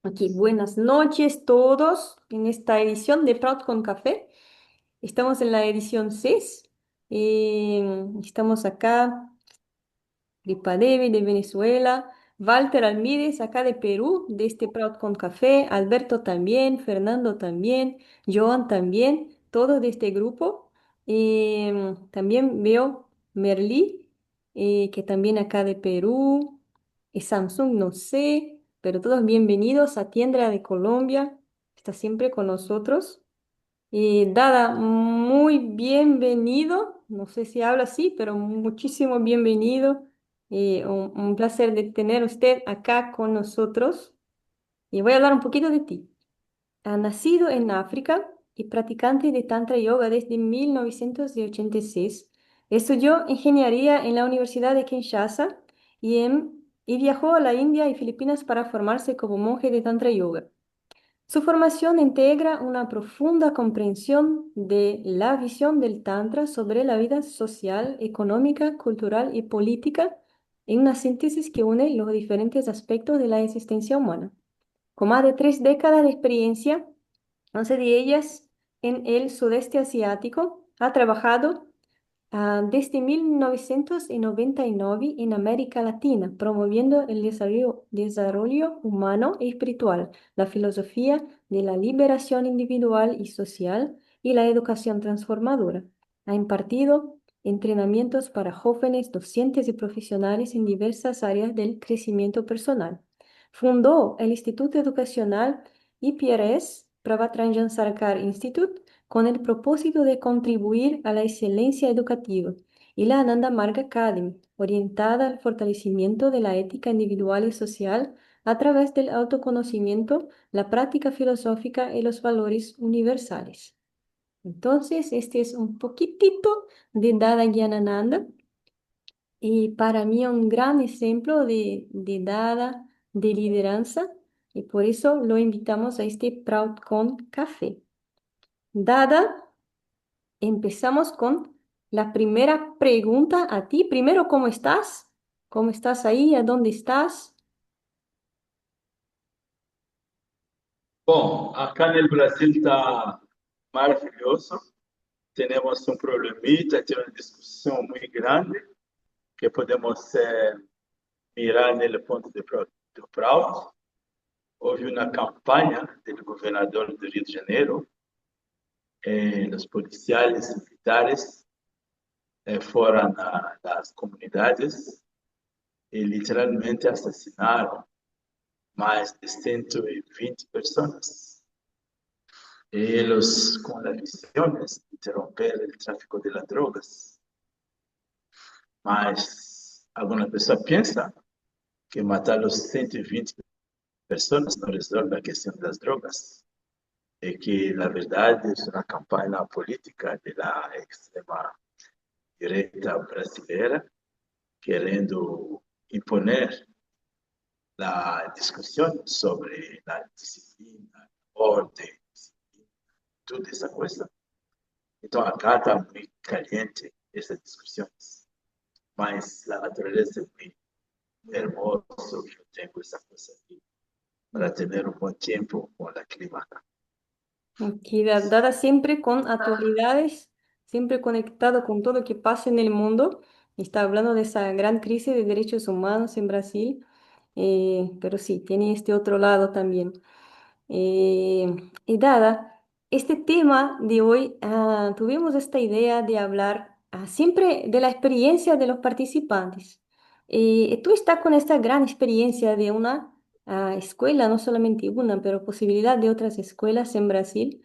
Aquí, buenas noches todos en esta edición de Proud con Café. Estamos en la edición 6. Estamos acá, Gripadevi de Venezuela, Walter Almírez acá de Perú, de este Proud con Café, Alberto también, Fernando también, Joan también, todos de este grupo. También veo Merlí, que también acá de Perú, y Samsung no sé, pero todos bienvenidos a Tiendra de Colombia, está siempre con nosotros. Dada, muy bienvenido. No sé si habla así, pero muchísimo bienvenido. Un placer de tener usted acá con nosotros. Y voy a hablar un poquito de ti. Ha nacido en África y practicante de Tantra Yoga desde 1986. Estudió ingeniería en la Universidad de Kinshasa y viajó a la India y Filipinas para formarse como monje de Tantra Yoga. Su formación integra una profunda comprensión de la visión del Tantra sobre la vida social, económica, cultural y política en una síntesis que une los diferentes aspectos de la existencia humana. Con más de 3 décadas de experiencia, 11 de ellas en el sudeste asiático, ha trabajado desde 1999 en América Latina, promoviendo el desarrollo humano y espiritual, la filosofía de la liberación individual y social y la educación transformadora. Ha impartido entrenamientos para jóvenes, docentes y profesionales en diversas áreas del crecimiento personal. Fundó el Instituto Educacional IPRS, Pravatranjan Sarkar Institute, con el propósito de contribuir a la excelencia educativa, y la Ananda Marga Academy, orientada al fortalecimiento de la ética individual y social a través del autoconocimiento, la práctica filosófica y los valores universales. Entonces, este es un poquitito de Dada Gyanananda y para mí un gran ejemplo de Dada, de lideranza, y por eso lo invitamos a este Proud con Café. Dada, empezamos con la primera pregunta a ti. Primero, ¿cómo estás? ¿Cómo estás ahí? ¿A dónde estás? Bom, acá no Brasil está maravilhoso. Temos um problemita, tem uma discussão muito grande que podemos mirar no ponto do Prout. Houve uma campanha do governador do Rio de Janeiro, os policiais militares foram nas comunidades e literalmente assassinaram mais de 120 pessoas. Eles, com as missões, interromper o tráfico de drogas. Mas alguma pessoa pensa que matar os 120 pessoas não resolve a questão das drogas. E que, na verdade, é uma campanha política da extrema-direita brasileira, querendo imponer a discussão sobre a disciplina, ordem, toda essa coisa. Então, acá está muito caliente essas discussões, mas a natureza é muito hermoso que eu tenho essa coisa aqui para ter um bom tempo com a clima. Aquí, Dada siempre con actualidades, siempre conectado con todo lo que pasa en el mundo. Está hablando de esa gran crisis de derechos humanos en Brasil, pero sí, tiene este otro lado también. Y Dada, este tema de hoy, tuvimos esta idea de hablar siempre de la experiencia de los participantes. Tú estás con esta gran experiencia de una escuela, no solamente una, pero posibilidad de otras escuelas en Brasil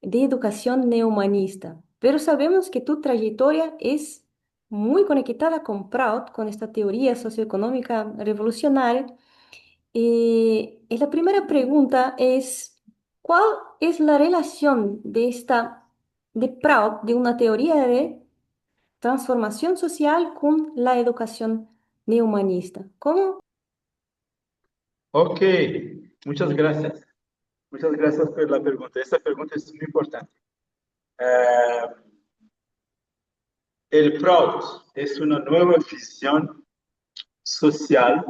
de educación neohumanista. Pero sabemos que tu trayectoria es muy conectada con Proud, con esta teoría socioeconómica revolucionaria. Y la primera pregunta es, ¿cuál es la relación de Proud, de una teoría de transformación social con la educación neohumanista? ¿Cómo? Ok, muchas gracias. Muchas gracias por la pregunta. Esta pregunta es muy importante. Eh, el PROD es una nueva visión social,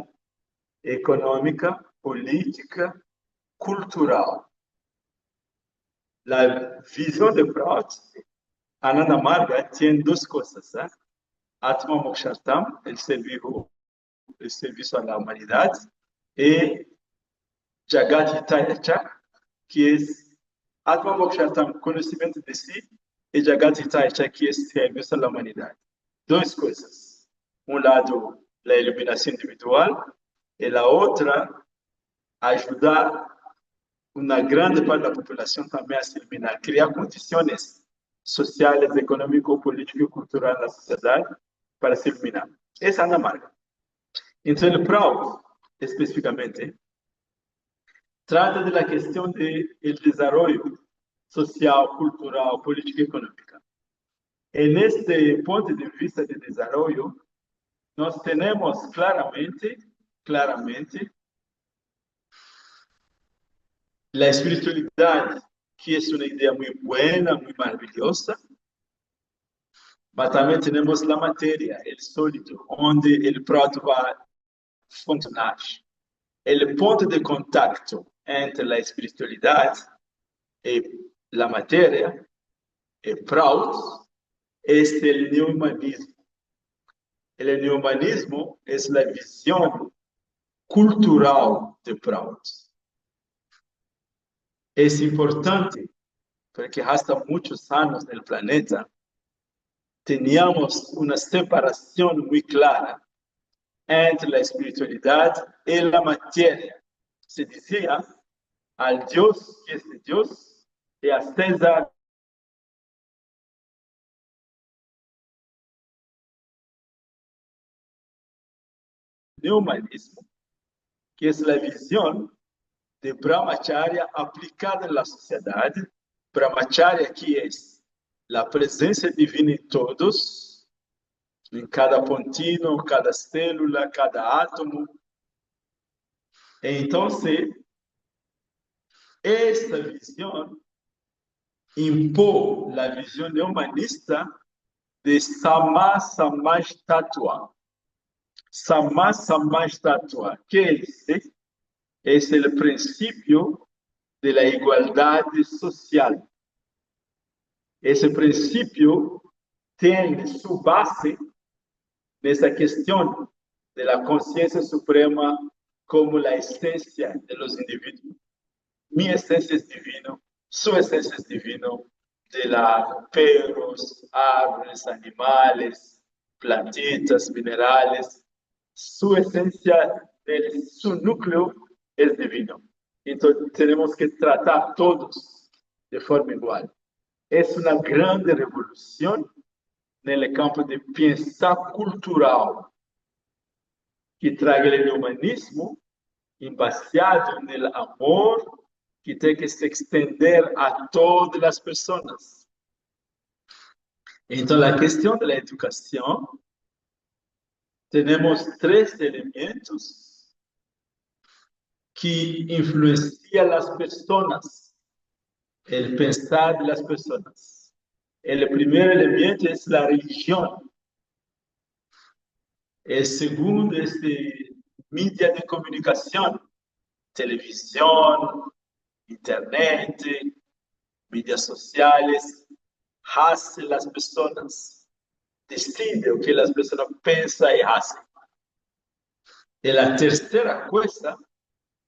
económica, política, cultural. La visión de PROD, Ananda Marga, tiene dos cosas. Atma Mokshartam, el servicio a la humanidad, y Jagat Hitaya Chak, que es Atma Mokshartam, conocimiento de sí, y Jagat Hitaya Chak, que es servicio a la humanidad. Dos cosas. Un lado, la iluminación individual, y la otra, ayudar una grande parte de la población también a se iluminar, crear condiciones sociales, económico, político y cultural en la sociedad para se iluminar. Esa es la marca. Entonces, el PROUD, específicamente, trata de la cuestión del desarrollo social, cultural, político y económica. En este punto de vista de desarrollo, nos tenemos claramente la espiritualidad, que es una idea muy buena, muy maravillosa, pero también tenemos la materia, el sólido, donde el proto va a funcionar. El punto de contacto entre la espiritualidad y la materia, el proto, es el neohumanismo. El neohumanismo es la visión cultural de Prout. Es importante porque hasta muchos años en el planeta teníamos una separación muy clara entre la espiritualidad y la materia. Se decía al Dios que es de Dios y a César el humanismo, que es la visión de Brahmacharya aplicada en la sociedad. Brahmacharya, que es la presencia divina en todos, en cada puntino, cada célula, cada átomo. Entonces, esta visión impone la visión humanista de Sama Samaj Tattva. Sama Samaj Tattva, que es el principio de la igualdad social. Ese principio tiene su base en esa cuestión de la conciencia suprema como la esencia de los individuos. Mi esencia es divino, su esencia es divino, de los perros, árboles, animales, plantitas, minerales. Su esencia, su núcleo es divino. Entonces tenemos que tratar todos de forma igual. Es una grande revolución en el campo de pensar cultural que trae el humanismo baseado en el amor que tiene que se extender a todas las personas. Entonces, la cuestión de la educación, tenemos tres elementos que influencian a las personas, el pensar de las personas. El primer elemento es la religión. El segundo es media de comunicación, televisión, internet, mídias sociales, hace las personas, decide lo que las personas piensan y hacen. Y la tercera cosa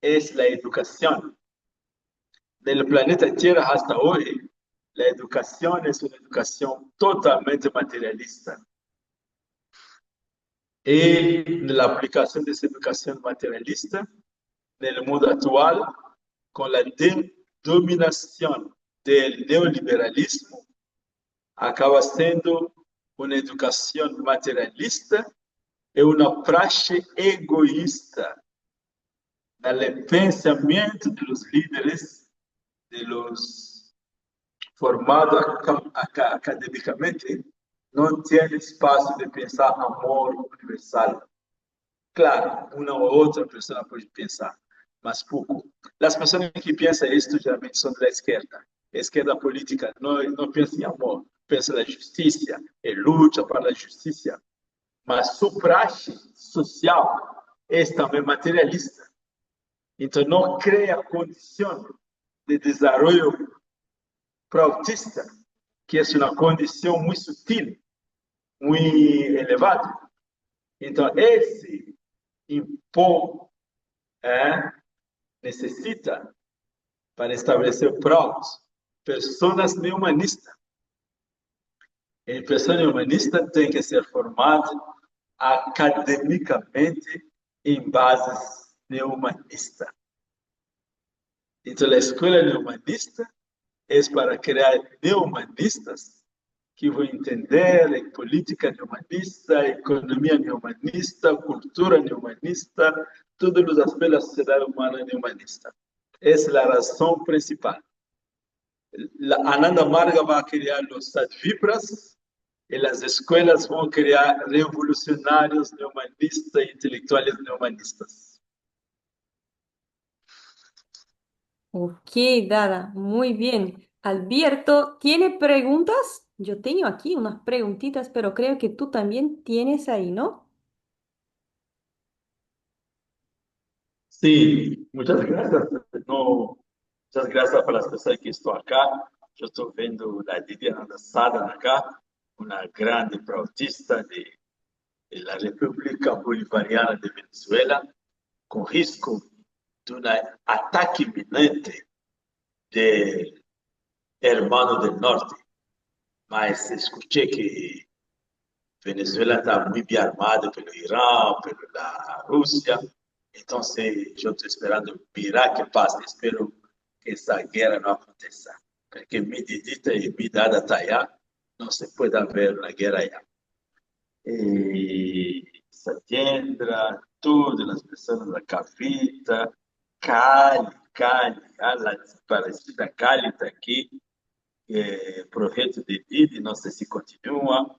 es la educación. Del planeta Tierra hasta hoy, la educación es una educación totalmente materialista. Y la aplicación de esa educación materialista en el mundo actual, con la dominación del neoliberalismo, acaba siendo una educación materialista y una práctica egoísta en el pensamiento de los líderes, de los formados académicamente, no tiene espacio de pensar amor universal. Claro, una u otra persona puede pensar, mas pouco. As pessoas que pensam isso geralmente são da esquerda. A esquerda política não pensa em amor, pensa na justiça, e luta para a justiça. Mas sua praxe social é também materialista. Então, não cria condição de desenvolvimento para o autista, que é uma condição muito sutil, muito elevada. Então, esse impor necessita, para estabelecer provas, pessoas neumanistas. E pessoa neumanista tem que ser formada academicamente em bases neumanistas. Então, a escola neumanista é para criar neumanistas que vão entender a política neumanista, a economia neumanista, a cultura neumanista, todos os aspectos da sociedade humana neumanista. Essa é a razão principal. Ananda Marga vai criar os Sadvipras e as escolas vão criar revolucionários neumanistas e intelectuais neumanistas. Ok, Dada, muy bien. Alberto, ¿tiene preguntas? Yo tengo aquí unas preguntitas, pero creo que tú también tienes ahí, ¿no? Sim, muitas graças. No, muitas graças para as pessoas que estão aqui. Eu estou vendo a Didiana Sada acá, uma grande proutista de la República Bolivariana de Venezuela, com risco de um ataque iminente de hermano del norte. Mas escutei que Venezuela está muito bem armada pelo Irã, pela Rússia. Então, se eu estou esperando virar que passa, espero que essa guerra não aconteça. Porque medida e medida está aí, não se pode haver uma guerra aí. E Satyendra, todas as pessoas da Cavita, Cali, a parecida Cali está aqui, projeto de Didi, não sei se continua,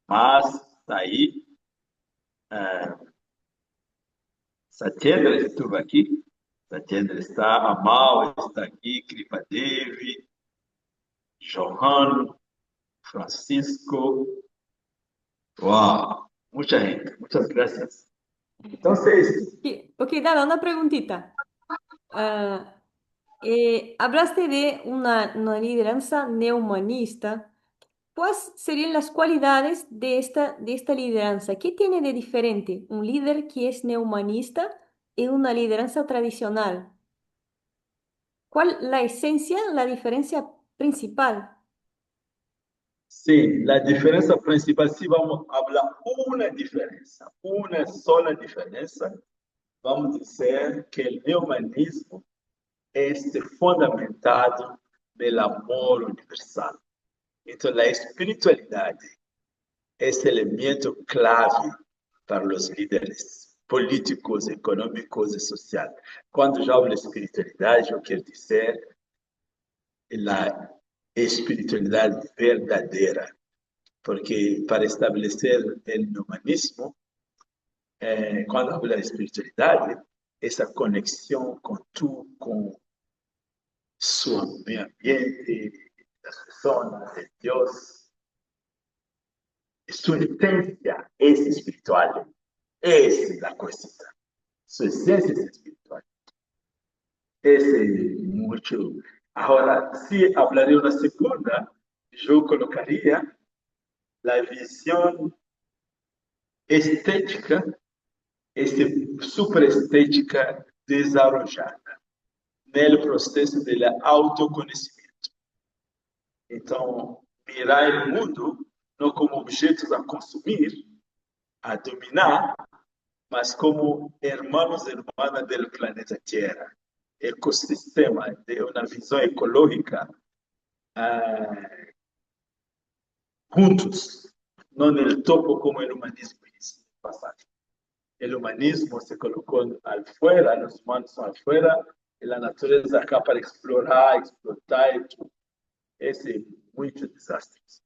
mas está aí. Satyendra estuvo aqui, Satyendra está, Amal está aqui, Kripa Devi, Johan, Francisco, uau, muita gente, muitas graças. Então, vocês, Ok, Dada, una preguntita. Ah, hablaste de una lideranza neohumanista. ¿Cuáles serían las cualidades de esta lideranza? ¿Qué tiene de diferente un líder que es neohumanista y una lideranza tradicional? ¿Cuál la esencia, la diferencia principal? sim, a diferença principal, se vamos falar uma só diferença, vamos dizer que o humanismo é fundamentado no amor universal. Então, a espiritualidade é esse elemento clave para os líderes políticos, econômicos e sociais. Quando já hablo de espiritualidade, eu quero dizer a espiritualidade verdadeira, porque para estabelecer o humanismo, quando hablo de espiritualidade, essa conexão com tu, com seu meio ambiente, das pessoas, de Deus, sua essência é espiritual. Essa é a coisa. Sua essência é espiritual. Esse é muito. Agora, se falaria uma segunda, eu colocaria a visão estética, essa superestética desarrollada, no processo de autoconhecimento. Então, mirar o mundo não como objetos a consumir, a dominar, mas como hermanos e hermanas do planeta Terra, ecossistema, de uma visão ecológica juntos, não no topo como o humanismo hizo no passado. O humanismo se colocou afuera, os humanos são afuera, e a natureza acá para explorar, explotar e tudo. Esse é muito desastroso,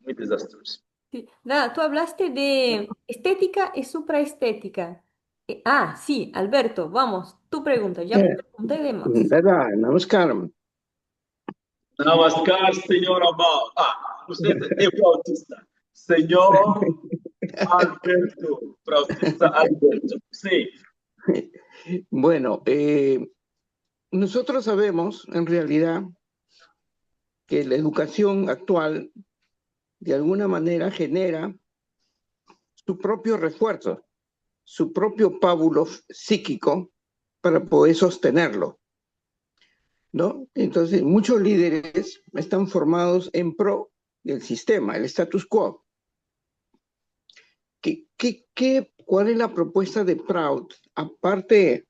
muito desastroso. Sí. Nada, tú hablaste de estética y supraestética. Sí, Alberto, vamos, tu pregunta. Ya Eh, pregunté de más. ¿Verdad? Namaskaram. Namaskar, senhor Amal. Você é o autista. Senhor Alberto, Bautista Alberto. Sí. Bueno, nosotros sabemos en realidad que la educación actual de alguna manera genera su propio refuerzo, su propio pábulo psíquico para poder sostenerlo, ¿no? Entonces, muchos líderes están formados en pro del sistema, el status quo. ¿Cuál es la propuesta de Proud? Aparte,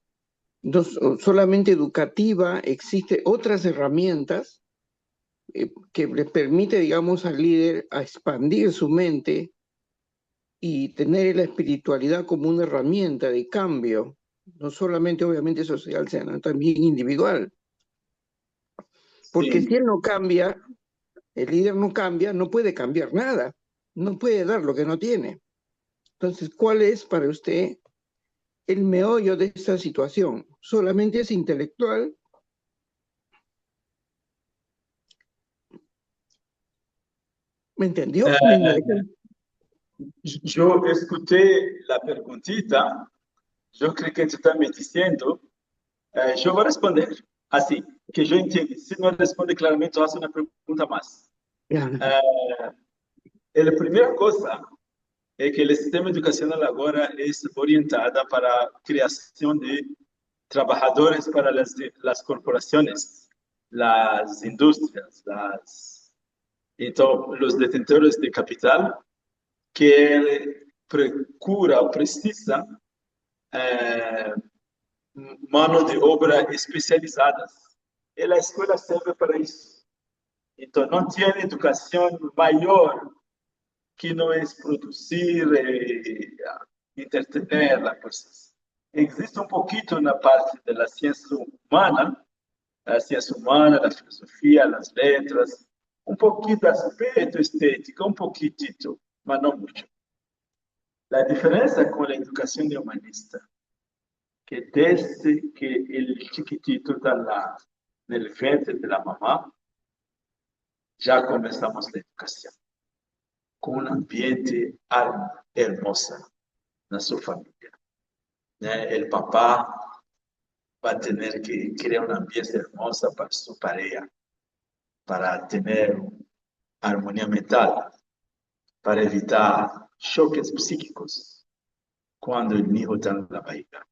no solamente educativa, existe otras herramientas que le permite, digamos, al líder a expandir su mente y tener la espiritualidad como una herramienta de cambio, no solamente obviamente social, sino también individual. Porque si Sí. él no cambia, el líder no cambia, no puede cambiar nada, no puede dar lo que no tiene. Entonces, ¿cuál es para usted el meollo de esta situación? ¿Solamente es intelectual? ¿Me entendió? Yo escuché la preguntita. Yo creo que tú estás me diciendo. Yo voy a responder así, que yo entiendo. Si no responde claramente, yo hago una pregunta más. Ya, La primera cosa es que el sistema educacional ahora es orientada para la creación de trabajadores para las corporaciones, las industrias, entonces, los detentores de capital que procura o precisa eh, mano de obra especializadas. E a escola serve para isso. Então, não tem educação maior que não é produzir e entretener as pessoas. Existe um pouquinho na parte da ciência humana, a ciência humana, a filosofia, as letras, um pouquinho de aspecto estético, um pouquinho, mas não muito. A diferença com a educação de humanista, que desde que el chiquitito está en el vientre de la mamá, ya comenzamos la educación, con un ambiente hermoso en su familia. El papá va a tener que crear un ambiente hermoso para su pareja, para tener armonía mental, para evitar choques psíquicos cuando el niño está en la barriga.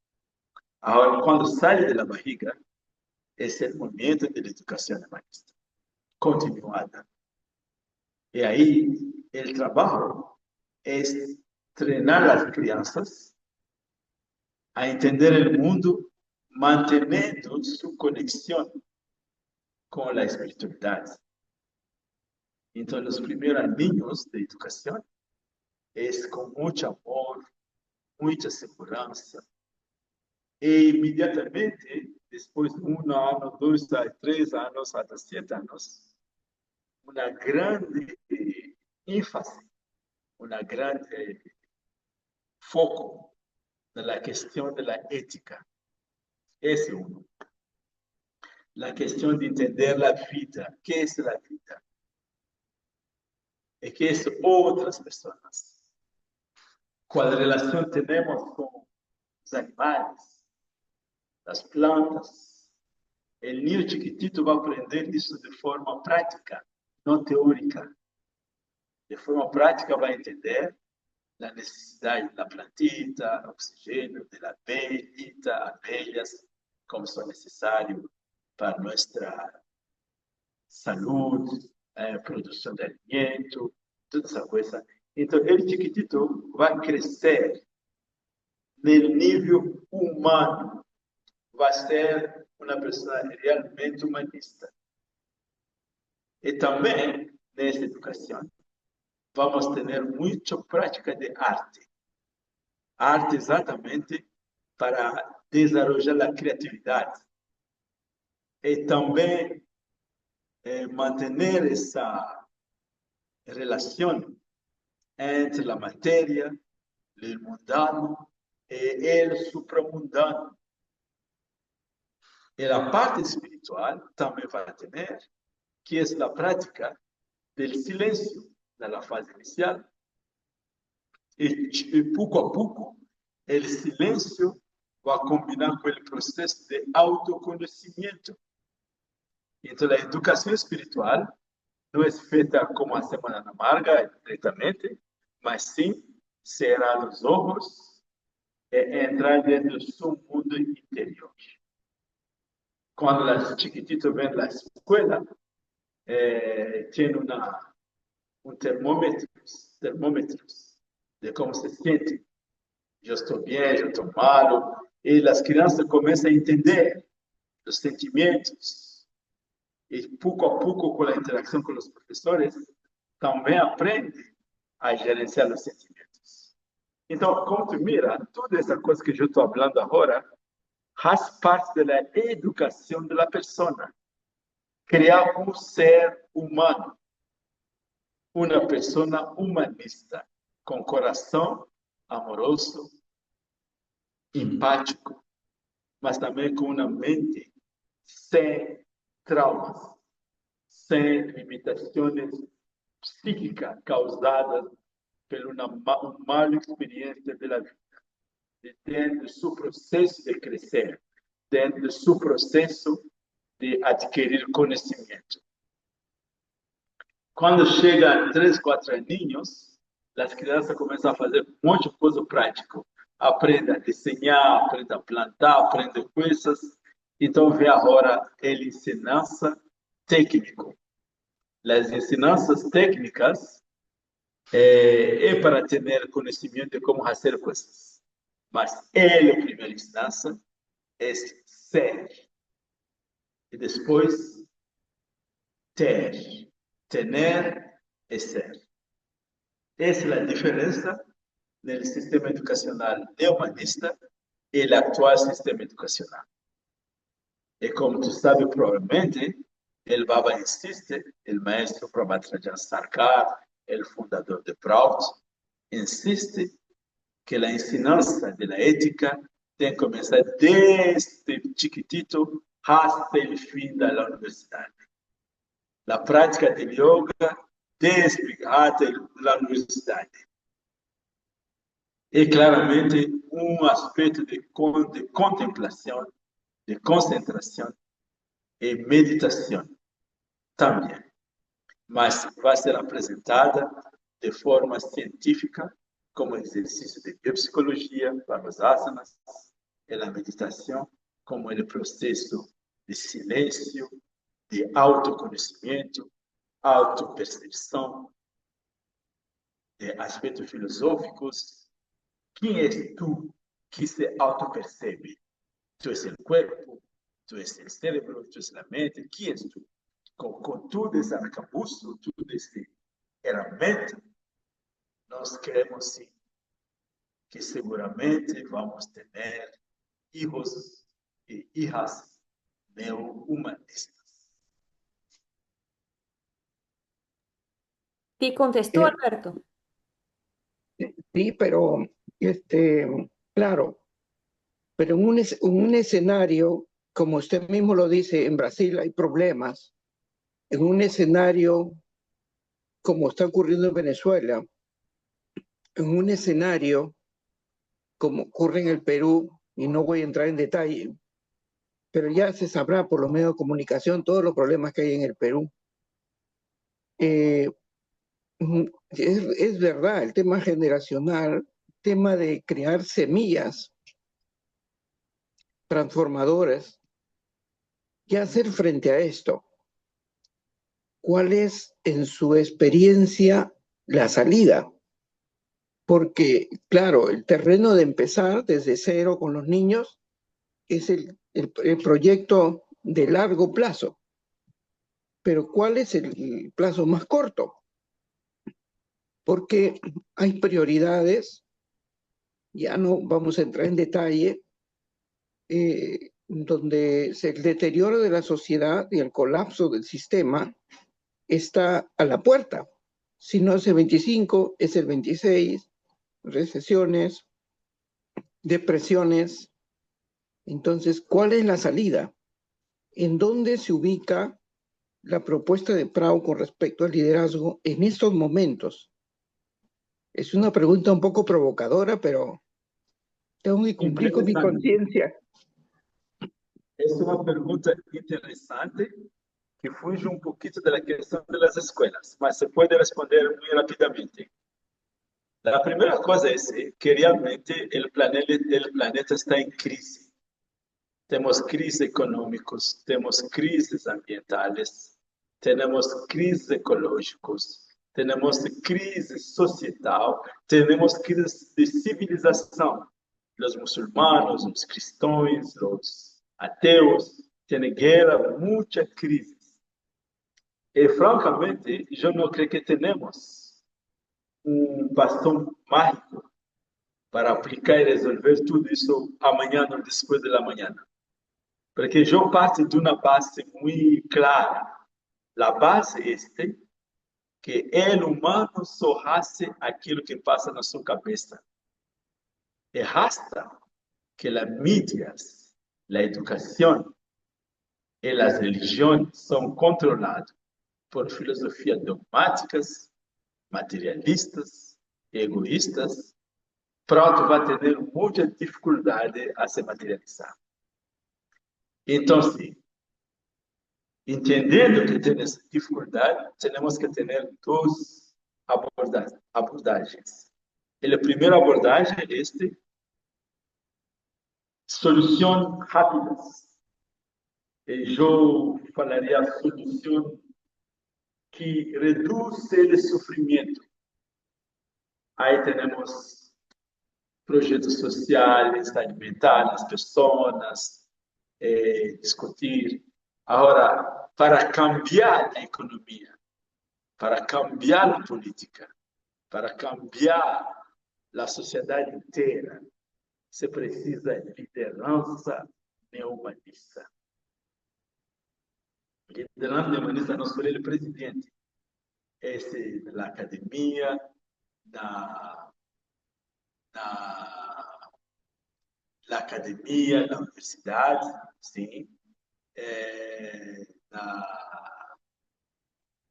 Ahora, cuando sale de la barriga, es el momento de la educación humanista, continuada. Y ahí el trabajo es treinar a las crianças a entender el mundo manteniendo su conexión con la espiritualidad. Entonces, los primeros años de educación es con mucho amor, mucha seguridad. E inmediatamente, después de 1 año, 2 a 3 años, hasta 7 años, una grande énfasis, una grande foco de la cuestión de la ética. Es uno. La cuestión de entender la vida. ¿Qué es la vida? ¿Y qué es otras personas? ¿Cuál relación tenemos con los animales, las plantas? El niño chiquitito va a aprender eso de forma práctica, no teórica. De forma práctica va a entender la necesidad de la plantita, el oxígeno, de la abellas, como son necesarios para nuestra salud, produção de alimento, toda essa coisa. Então, ele chiquitito vai crescer no nível humano, vai ser uma pessoa realmente humanista. E também, nessa educação, vamos ter muita prática de arte. Arte exatamente para desenvolver a criatividade. E também manter essa relação entre la materia, el mundano, el supramundano. Y la parte espiritual también va a tener, que es la práctica del silencio de la fase inicial. Y poco a poco, el silencio va a combinar con el proceso de autoconocimiento. Entonces, la educación espiritual no es feita como a Semana Amarga, directamente, mas sim cerrar os ojos e entrar dentro do seu mundo interior. Quando as chiquititos vêm da escola, tem termômetros de como se sente. Eu estou bem, eu estou mal. E as crianças começam a entender os sentimentos. E pouco a pouco, com a interação com os professores, também aprendem a gerenciar os sentimentos. Então, como tu mira, toda essa coisa que eu estou falando agora faz parte da educação da pessoa. Criar um ser humano, uma pessoa humanista, com coração amoroso, empático, mas também com uma mente sem traumas, sem limitações psíquicas causadas por uma mala experiência da vida, dentro do seu processo de crescer, dentro do seu processo de adquirir conhecimento. Quando chega a 3, 4 aninhos, as crianças começam a fazer um monte de coisa prática. Aprende a desenhar, aprende a plantar, aprende coisas. Então, vem agora a ensinança técnica. As ensinanças técnicas é para ter conhecimento de como fazer coisas. Mas a primeira instância é ser. E depois, ter. Tener e ser. Essa é a diferença no sistema educacional humanista e no atual sistema educacional. E como tu sabe, provavelmente, el Baba insiste, o maestro Prabhatrajan Sarkar, o fundador de Prout, insiste que a ensinança da ética tem que começar desde chiquitito até o fim da universidade. A prática de yoga desde até a universidade. É claramente um aspecto de contemplação, de concentração e meditação também. Mas vai ser apresentada de forma científica, como exercício de biopsicologia para os asanas, e a meditação como o processo de silêncio, de autoconhecimento, autopercepção, de aspectos filosóficos. Quem és tu que se autopercebe? Tu és o corpo, tu és o cérebro, tu és a mente. Quem és tu? Com todo esse arcabouço, tudo esse ferramenta, nós queremos sim que seguramente vamos ter filhos e hijas neo-humanistas. ¿Te contestó, Alberto? Sí, pero claro, pero en un escenario, como usted mismo lo dice, en Brasil hay problemas. En un escenario como está ocurriendo en Venezuela, en un escenario como ocurre en el Perú, y no voy a entrar en detalle, pero ya se sabrá por los medios de comunicación todos los problemas que hay en el Perú. Es verdad, el tema generacional, tema de crear semillas transformadoras. ¿Qué hacer frente a esto? ¿Cuál es, en su experiencia, la salida? Porque, claro, el terreno de empezar desde cero con los niños es el proyecto de largo plazo. Pero ¿cuál es el plazo más corto? Porque hay prioridades, ya no vamos a entrar en detalle, donde el deterioro de la sociedad y el colapso del sistema está a la puerta. Si no es el 25, es el 26, recesiones, depresiones. Entonces, ¿cuál es la salida? ¿En dónde se ubica la propuesta de Proud con respecto al liderazgo en estos momentos? Es una pregunta un poco provocadora, pero tengo que cumplir con mi Interessante. conciencia. Essa é uma pergunta interessante que fuge um pouquinho da questão das escolas, mas se pode responder muito rapidamente. A primeira coisa é que realmente o planeta está em crise. Temos crises econômicas, temos crises ambientais, temos crises ecológicas, temos crise societal, temos crises de civilização. Os muçulmanos, os cristãos, os ateus, têm guerra, muita crise. E, francamente, eu não creio que tenhamos bastão mágico para aplicar e resolver tudo isso amanhã ou depois da manhã. Porque eu parto de uma base muito clara. A base é que o humano só hace aquilo que passa na sua cabeça. E basta que as mídias, a educação e as religiões são controladas por filosofias dogmáticas, materialistas, egoístas, pronto, vai ter muita dificuldade a se materializar. Então, sim, entendendo que tem essa dificuldade, temos que ter duas abordagens. A primeira abordagem é soluções rápidas. E eu falaria solução que reduz o sofrimento. Aí temos projetos sociais, alimentar as pessoas, discutir. Agora, para cambiar a economia, para cambiar a política, para cambiar a sociedade inteira, se precisa de liderança neohumanista. Liderança neohumanista não foi ele presidente. Esse da academia, da academia, da universidade, sim.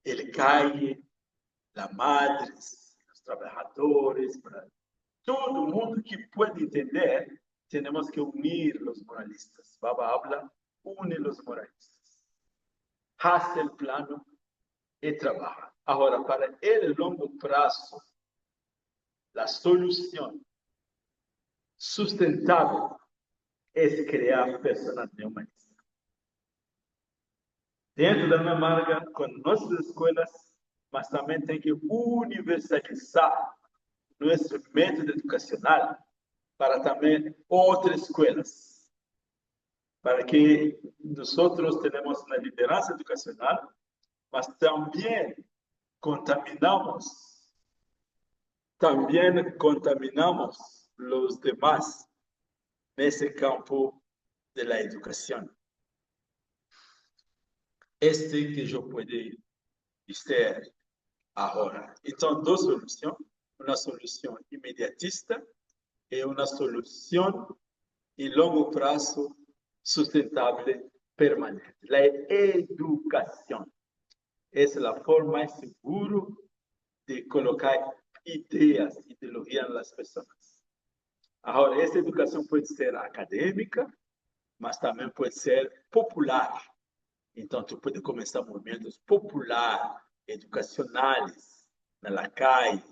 Ele cai da madres, dos trabalhadores, para todo mundo que pode entender, temos que unir os moralistas. Baba habla, une os moralistas. Hace el plano e trabalha. Agora, para el longo prazo, a solução sustentável é criar pessoas neohumanistas. Dentro da minha marca, com nossas escolas, mas também tem que universalizar nosso método educacional para também outras escolas, para que nós tenhamos uma liderança educacional, mas também contaminamos os demais nesse campo da educação. Este que eu posso dizer agora. Então, duas soluções. Uma solução imediatista e uma solução em longo prazo sustentável permanente. A educação é a forma mais segura de colocar ideias, ideologias nas pessoas. Agora, essa educação pode ser acadêmica, mas também pode ser popular. Então, tu pode começar movimentos populares, educacionais, na calle,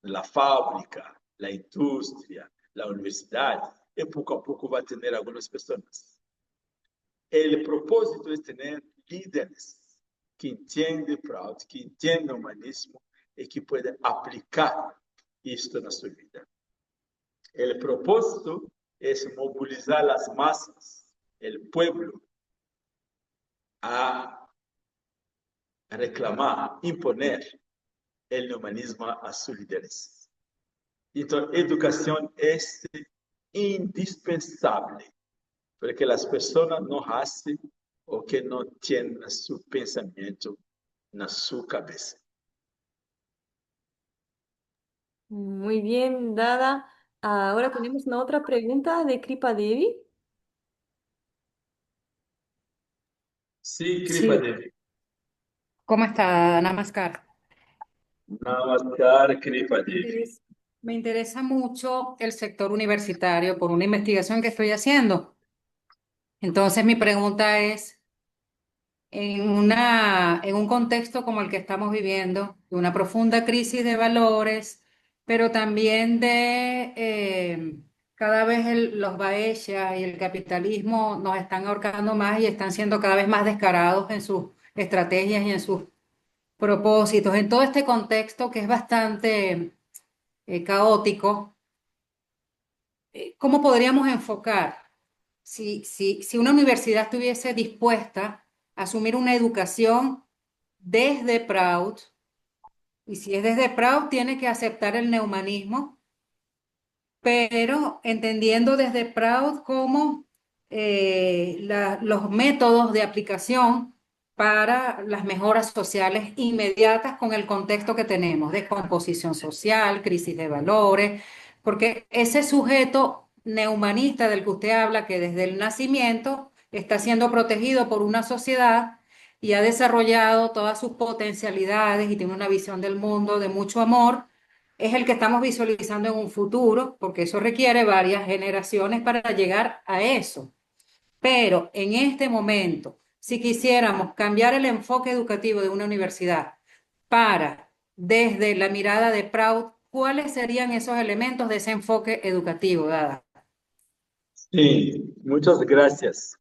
na fábrica, na indústria, na universidade, e pouco a pouco vai ter algumas pessoas. O propósito é ter líderes que entendem Proud, que entendem o humanismo e que podem aplicar isto na sua vida. O propósito é mobilizar as massas, o pueblo, a reclamar, imponer o humanismo a sua liderança. Então, educação é indispensável, porque as pessoas não fazem o que não têm no seu pensamento, na sua cabeça. Muy bien, Dada. Ahora tenemos una otra pregunta de Kripa Devi. Sí, Kripa Sí, Devi. ¿cómo está, Namaskar? Namaskar, Kripa Me Devi. interesa, me interesa mucho el sector universitario por una investigación que estoy haciendo. Entonces, mi pregunta es, en un contexto como el que estamos viviendo, de una profunda crisis de valores, pero también de cada vez los baechas y el capitalismo nos están ahorcando más y están siendo cada vez más descarados en sus estrategias y en sus propósitos. En todo este contexto que es bastante caótico, ¿cómo podríamos enfocar? Si una universidad estuviese dispuesta a asumir una educación desde Proud, y si es desde Proud, tiene que aceptar el neumanismo, pero entendiendo desde Proud como los métodos de aplicación para las mejoras sociales inmediatas con el contexto que tenemos, descomposición social, crisis de valores, porque ese sujeto neumanista del que usted habla, que desde el nacimiento está siendo protegido por una sociedad y ha desarrollado todas sus potencialidades y tiene una visión del mundo de mucho amor, es el que estamos visualizando en un futuro, porque eso requiere varias generaciones para llegar a eso. Pero en este momento, si quisiéramos cambiar el enfoque educativo de una universidad para, desde la mirada de Proud, ¿cuáles serían esos elementos de ese enfoque educativo, Dada? Sí, muchas gracias.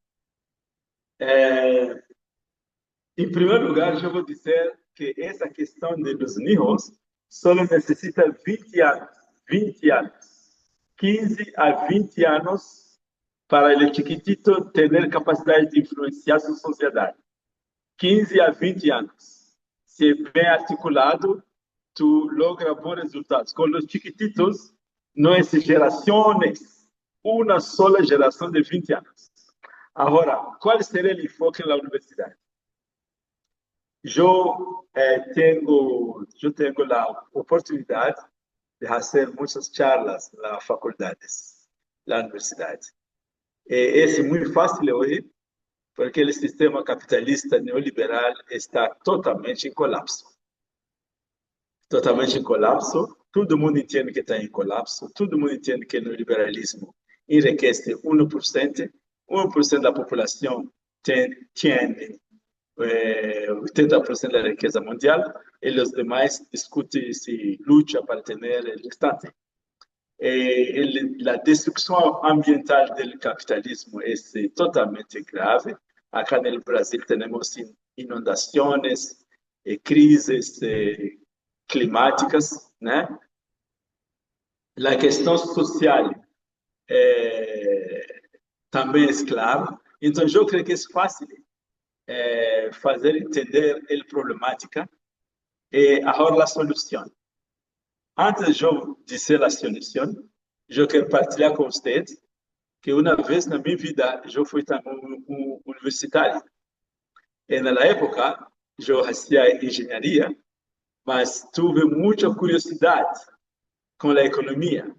Em primeiro lugar, eu vou dizer que essa questão de los niños só necessita 20 anos, 20 anos, 15 a 20 anos para o chiquitito ter capacidade de influenciar sua sociedade. 15 a 20 anos. Se bem articulado, tu logra bons resultados. Com os chiquititos, não é gerações, uma sola geração de 20 anos. Agora, qual seria o enfoque na universidade? Eu tenho a oportunidade de fazer muitas charlas nas faculdades, na universidade. É muito fácil hoje, porque o sistema capitalista neoliberal está totalmente em colapso. Totalmente em colapso. Todo mundo entende que está em colapso. Todo mundo entende que o neoliberalismo enriquece 1%. 1% da população tem 80% da riqueza mundial e os demais discutem se luta para ter o restante. A destruição ambiental do capitalismo é totalmente grave. Acá no Brasil temos inundações, crises climáticas, né? A questão social também é clara. Então, eu creio que é fácil fazer entender a problemática e agora a solução. Antes de eu dizer a solução, eu quero partilhar com vocês que uma vez na minha vida eu fui também universitário. E na época eu fazia engenharia, mas tive muita curiosidade com a economia,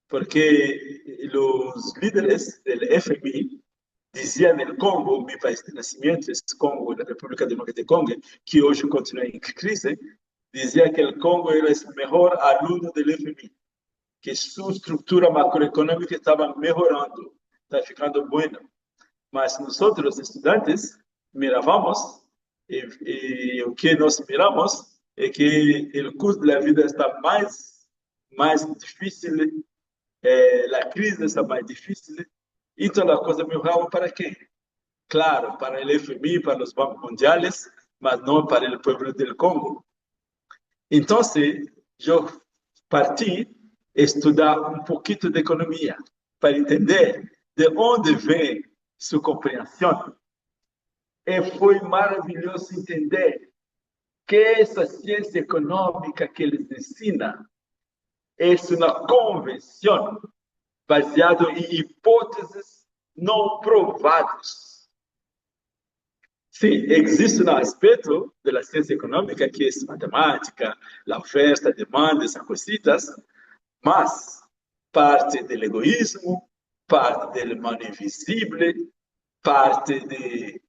porque os líderes do FMI diziam no Congo, meu país de nascimento, Congo, da República Democrática do Congo, que hoje continua em crise, dizia que o Congo era o melhor aluno do FMI, que sua estrutura macroeconômica estava melhorando, estava ficando boa. Mas nós, estudantes, mirávamos, e o que nós miramos é que o custo da vida está mais difícil, a crise está mais difícil, então a coisa melhorava para quem? Claro, para o FMI, para os bancos mundiais, mas não para o povo do Congo. Então, eu parti estudar um pouquinho de economia para entender de onde vem sua compreensão. E foi maravilhoso entender que essa ciência econômica que eles ensinam é uma convenção baseada em hipóteses não provadas. Sim, existe um aspecto da ciência econômica que é matemática, a oferta, a demanda, essas coisitas, mas parte del egoísmo, parte del mal invisible, parte de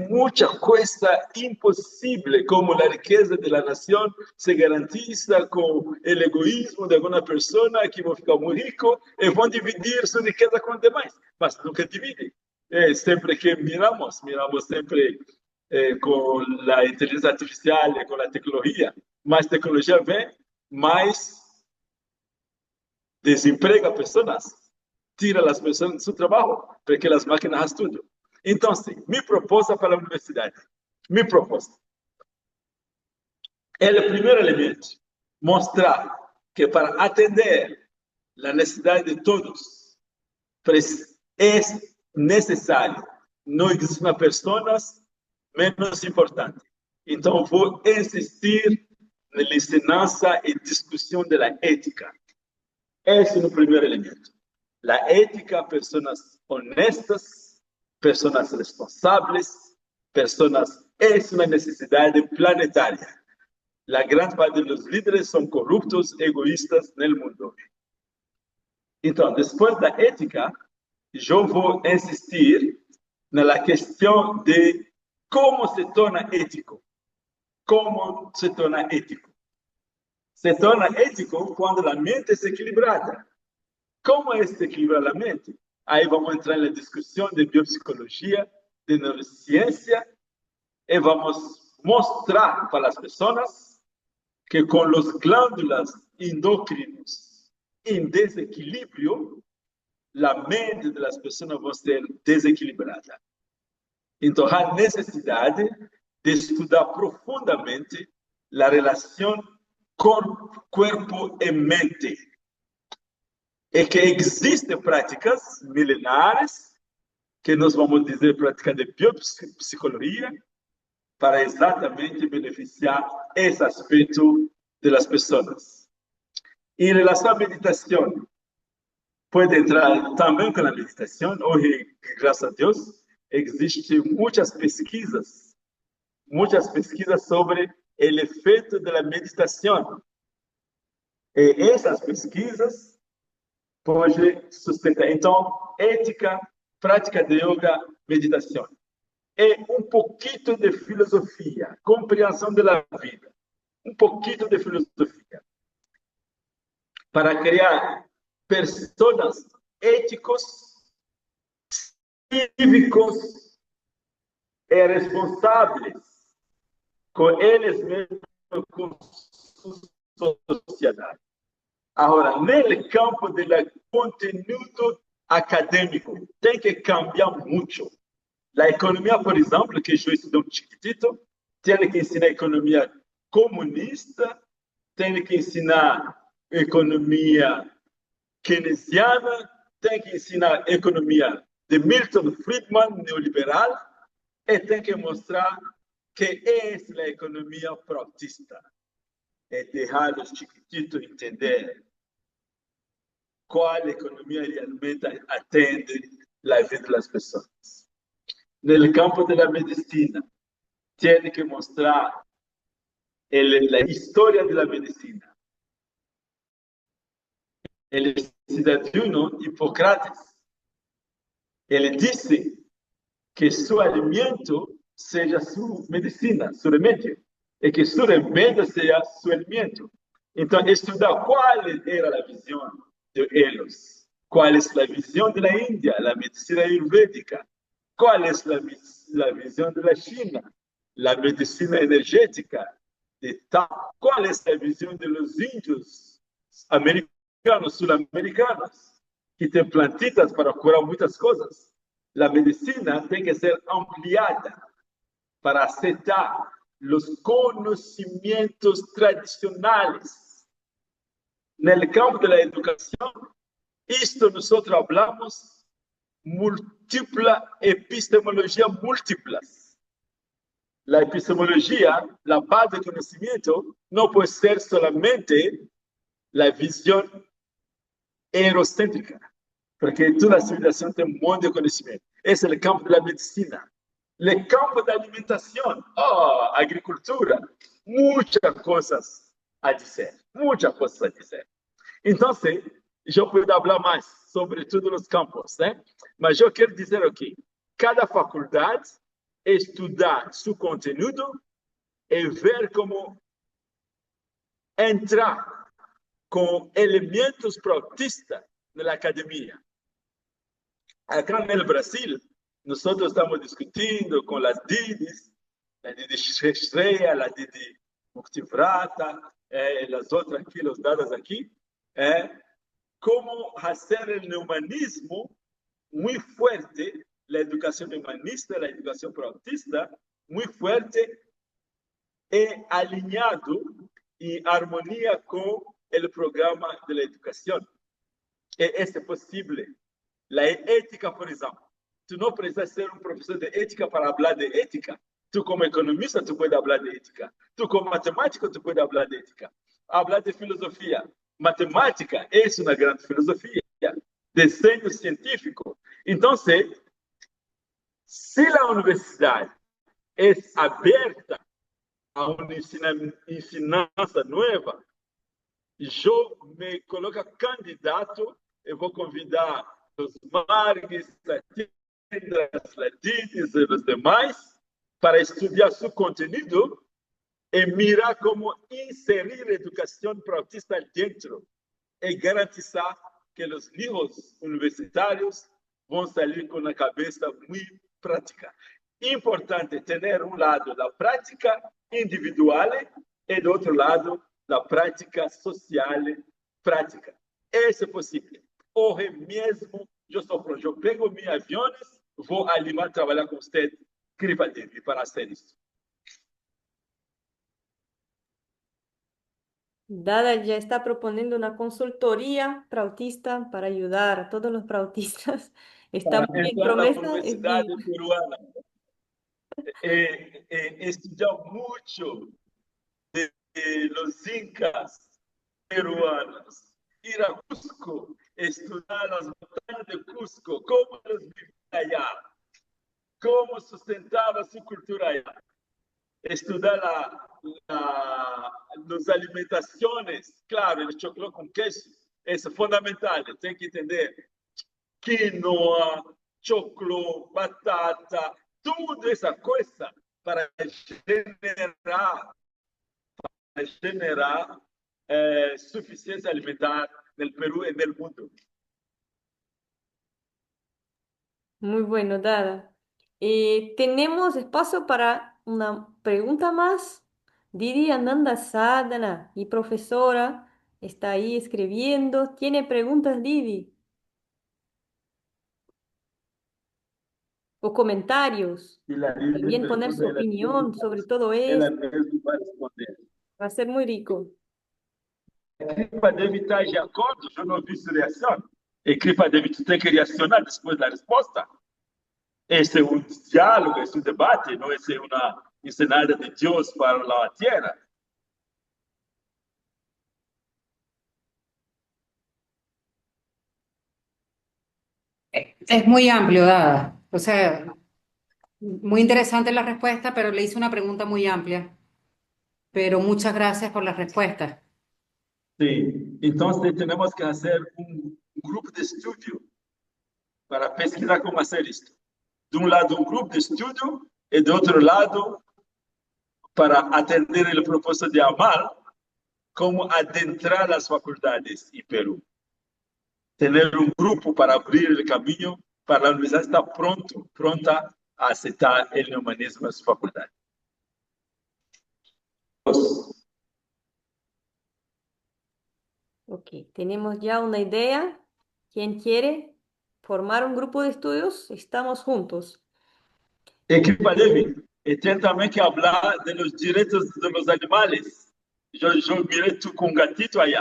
mucha cosa imposible, como la riqueza de la nación se garantiza con el egoísmo de alguna persona que va a ficar muy rico y van a dividir su riqueza con los demás, mas nunca dividen. Siempre que miramos siempre con la inteligencia artificial y con la tecnología. Más tecnología ven, más desemprega personas, tira las personas de su trabajo, porque las máquinas hacen todo. Entonces, mi propuesta para la universidad, mi propuesta, el primer elemento, mostrar que para atender la necesidad de todos, es necesario, no existen personas menos importantes. Entonces, voy a insistir en la enseñanza y discusión de la ética. Ese es el primer elemento. La ética, personas honestas, personas responsables, personas, es una necesidad planetaria. La gran parte de los líderes son corruptos, egoístas en el mundo. Entonces, después de la ética, yo voy a insistir en la cuestión de cómo se torna ético. ¿Cómo se torna ético? Se torna ético cuando la mente es equilibrada. ¿Cómo es equilibrar la mente? Ahí vamos a entrar en la discusión de biopsicología, de neurociencia, y vamos a mostrar para las personas que con los glándulas endócrinos en desequilibrio, la mente de las personas va a ser desequilibrada. Entonces, hay necesidad de estudiar profundamente la relación con cuerpo y mente. Es que existen prácticas milenares, que nos vamos a decir prácticas de biopsicología, para exactamente beneficiar ese aspecto de las personas. Y en relación a meditación, puede entrar también con la meditación. Hoy, gracias a Dios, existen muchas pesquisas sobre el efecto de la meditación. Y esas pesquisas pueden sustentar. Entonces, ética, práctica de yoga, meditación. Y un poquito de filosofía, comprensión de la vida. Un poquito de filosofía. Para crear personas éticos, cívicos y responsables con ellos mismos, con su sociedad. Ahora, en el campo del contenido académico, tem que cambiar mucho. La economía, por ejemplo, que yo estudié un chiquitito, tiene que enseñar economía comunista, tiene que enseñar economía keynesiana, tiene que enseñar economía de Milton Friedman, neoliberal, y tiene que mostrar que es la economía proactista. Es dejar a los chiquititos entender cuál economía realmente atiende la vida de las personas. En el campo de la medicina, tiene que mostrar la historia de la medicina. El ciudadano Hipócrates, él dice que su alimento sea su medicina, su remedio, y que su remedio sea su alimento. Entonces, estudiar cuál era la visión de ellos, cuál es la visión de la India, la medicina ayurvédica, cuál es la visión de la China, la medicina energética, cuál es la visión de los indios americanos, sudamericanos, que tienen plantitas para curar muchas cosas. La medicina tiene que ser ampliada para aceptar los conocimientos tradicionales. En el campo de la educación, esto nosotros hablamos múltipla epistemología múltiplas. La epistemología, la base de conocimiento, no puede ser solamente la visión eurocéntrica, porque toda la civilización tiene un montón de conocimiento. Es el campo de la medicina. El campo de la alimentación, agricultura, muchas cosas a decir, muchas cosas a decir. Entonces, eu posso falar mais sobre todos os campos, né? Mas eu quero dizer aqui, cada faculdade estudar seu conteúdo e ver como entrar com elementos protistas na academia. Acá no Brasil, nós estamos discutindo com as Didis, a Didi Estrela, a Didi Muktivrata, as outras aqui, os dados aqui, como fazer o humanismo muito forte, a educação humanista, a educação protista, muito forte e alinhado em harmonia com o programa de educação. E isso é possível. A ética, por exemplo. Tu não precisa ser um professor de ética para falar de ética. Tu, como economista, tu pode falar de ética. Tu, como matemático, tu pode falar de ética. Falar de filosofia. Matemática é uma grande filosofia. Desenho científico. Então, se a universidade é aberta a uma ensinança nova, eu me coloco candidato, eu vou convidar os Margues, as Ladides e os demais para estudar seu conteúdo e mirar como inserir a educação protista dentro e garantir que os livros universitários vão sair com a cabeça muito prática. Importante ter um lado da prática individual e do outro lado da prática social prática. Isso é possível. Hoje mesmo, eu pego meus aviões, vou a Lima trabalhar com você, Kripadevi, para fazer isso. Dada ya está proponiendo una consultoría prautista para ayudar a todos los prautistas. Está Para muy bien, entrar na promesa es Universidade divina. Peruana e estudar muito de los incas peruanos, ir a Cusco, estudar las montañas de Cusco, cómo eles vivían allá, cómo sustentaba su cultura allá, estudar las alimentaciones, claro, el chocolate con queso, es fundamental, tem que entender quinoa, choclo, batata, toda essa coisa para generar suficiência alimentar no Peru e no mundo. Muy bueno, Dada. Tenemos espacio para una pregunta más. Didi Ananda Sadhana, mi profesora, está ahí escribiendo. ¿Tiene preguntas, Didi? ¿O comentarios? E a Lívia También poner su pergunta, opinión sobre todo ela esto. mesma vai responder. Va a ser muy rico. Cripa deve estar de acordo, eu não vi sua reação. E Cripa deve ter que reacionar depois da resposta. Esse é um diálogo, esse é um debate, não é uma ensinada de Deus para a terra. Es muy amplio, Dada. O sea, muy interesante la respuesta, pero le hice una pregunta muy amplia. Pero muchas gracias por la respuesta. Sim. Então, temos que fazer grupo de estudo para pesquisar como fazer isso. De um lado, grupo de estudo, e do outro lado, para atender o propósito de amar, como adentrar as faculdades em Peru. Ter grupo para abrir o caminho para a universidade estar pronta a aceitar o humanismo nas faculdades. Ok, tenemos ya una idea. ¿Quién quiere formar un grupo de estudios? Estamos juntos. Equipa David, tem também que falar dos direitos dos animais. Eu mirei tu com gatito aí.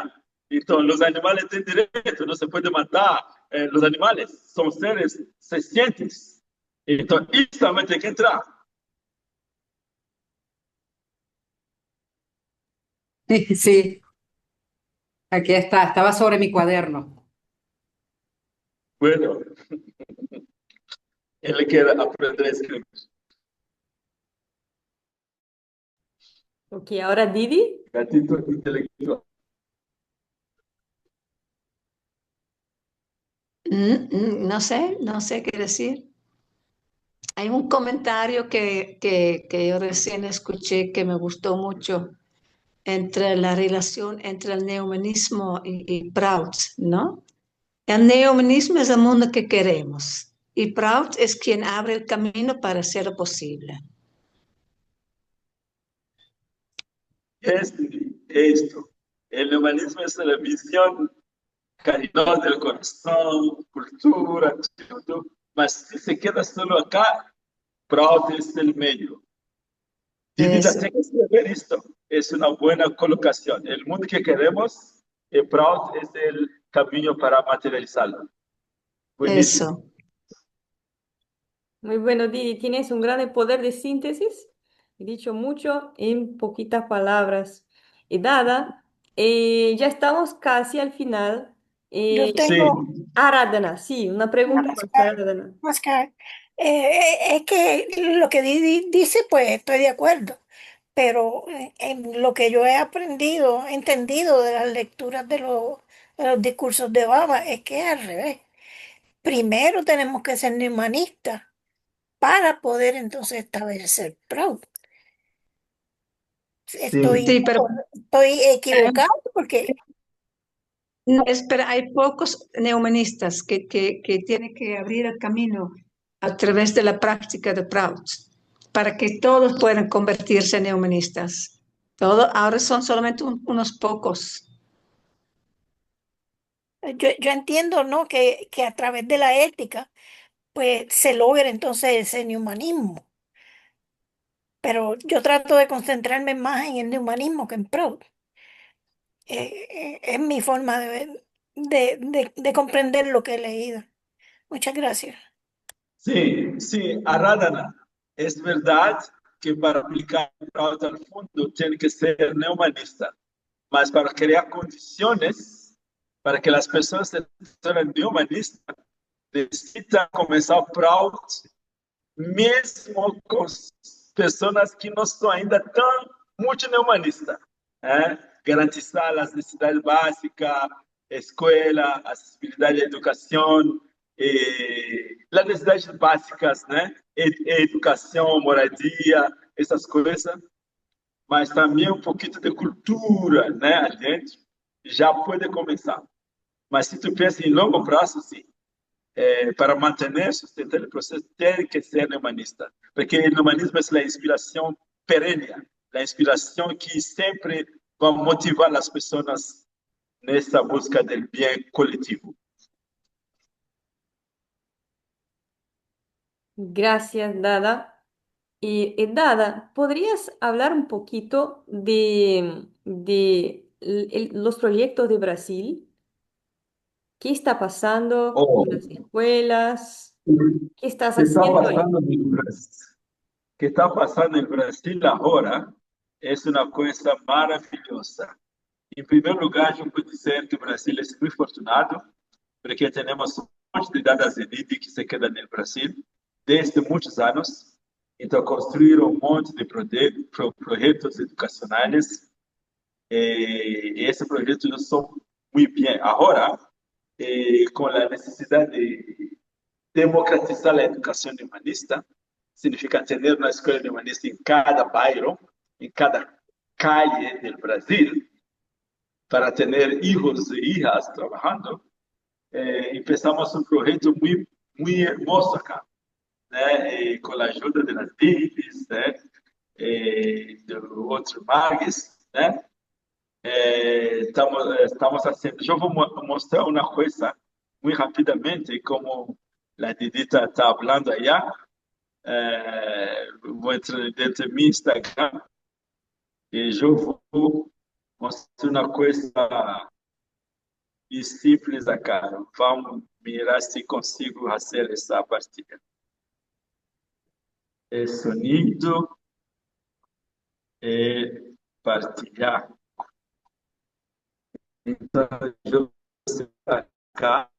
Então, os animais têm direito, não se pode matar os animais. São seres sencientes. Então, isso também tem que entrar. Sí, aquí está, estaba sobre mi cuaderno. Bueno, ele quer aprender a escrever. Ok, ahora Didi. Gatito intelectual. No sé qué decir. Hay un comentario que yo recién escuché que me gustó mucho entre la relación entre el neohumanismo y Prout, ¿no? El neohumanismo es el mundo que queremos y Prout es quien abre el camino para hacerlo posible. Esto, el humanismo es la visión cariñosa del corazón, cultura, todo, mas si se queda solo acá, Proud es el medio. Didida Eso, tem que escrever esto. Es una buena colocación. El mundo que queremos, Proud es el camino para materializarlo. Buenísimo. eso. Muy bueno, Didi, tienes un gran poder de síntesis. He dicho mucho en poquitas palabras. Dada, ya estamos casi al final. Yo Eh, Sí, tengo Aradhana, sí, una pregunta más para Namaskar, Aradhana. Namaskar. Es que lo que dice, pues estoy de acuerdo, pero en lo que yo he aprendido, entendido de las lecturas de los discursos de Baba, es que es al revés. Primero tenemos que ser humanistas para poder entonces establecer proud. sí. Estoy, Sí, pero estoy equivocado porque no, espera, hay pocos neohumanistas que tienen que abrir el camino a través de la práctica de Prout para que todos puedan convertirse en neohumanistas. Ahora son solamente unos pocos. yo entiendo, ¿no? Que a través de la ética, pues se logra entonces ese humanismo. Pero yo trato de concentrarme más en el humanismo que en Proud. Es mi forma de, de comprender lo que he leído. Muchas gracias. Sí, sí, Aradhana, es verdad que para aplicar Proud al fondo tiene que ser neumanista, mas para crear condiciones para que las personas se tornen neumanistas, necesitan comenzar Proud mesmo com pessoas que não são ainda tão multineomanistas. Garantizar as necessidades básicas, escola, acessibilidade à educação, as necessidades básicas, né? Educação, moradia, essas coisas, mas também um pouquinho de cultura, né? A gente já pode começar. Mas se tu pensa em longo prazo, sim, para manter, sustentar o processo, tem que ser humanista, porque o humanismo é a inspiração perene, a inspiração que sempre vai motivar as pessoas nessa busca do bem coletivo. Gracias, Dada. Dada, ¿podrías hablar un poquito de los proyectos de Brasil? ¿Qué está pasando Oh, en las escuelas? ¿Qué estás que está haciendo ahí? passando no Brasil, que está passando no Brasil agora é uma coisa maravilhosa. Em primeiro lugar, eu posso dizer que o Brasil é muito fortunado porque temos um monte de dadas elite que se quedam no Brasil desde muitos anos. Então, construíram um monte de projetos educacionais e esses projetos são muito bem. Agora, com a necessidade de democratizar a educação humanista, significa ter uma escola humanista em cada bairro, em cada calle do Brasil, para ter hijos e hijas trabalhando. Empezamos um projeto muito hermoso acá, né? Com a ajuda das BIPs, né? De outros MAGs, né? Estamos fazendo. Eu vou mostrar uma coisa muito rapidamente, como a Didita está falando aí. Vou entrar dentro do meu Instagram e eu vou mostrar uma coisa e simples acá. Vamos mirar se consigo fazer essa partilha. Sonido e partilhar. Então, eu vou acá.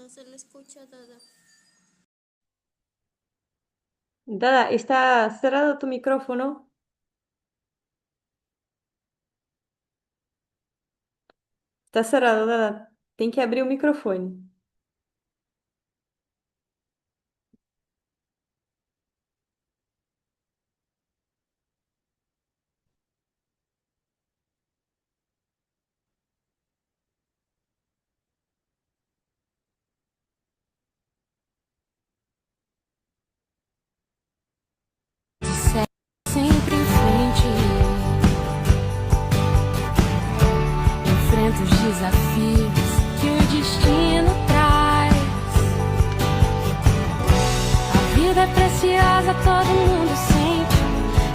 No se le escucha, Dada. Dada, está cerrado tu micrófono. Está cerrado, Dada. Tem que abrir o microfone. Sempre em frente, enfrenta os desafios que o destino traz. A vida é preciosa, todo mundo sente.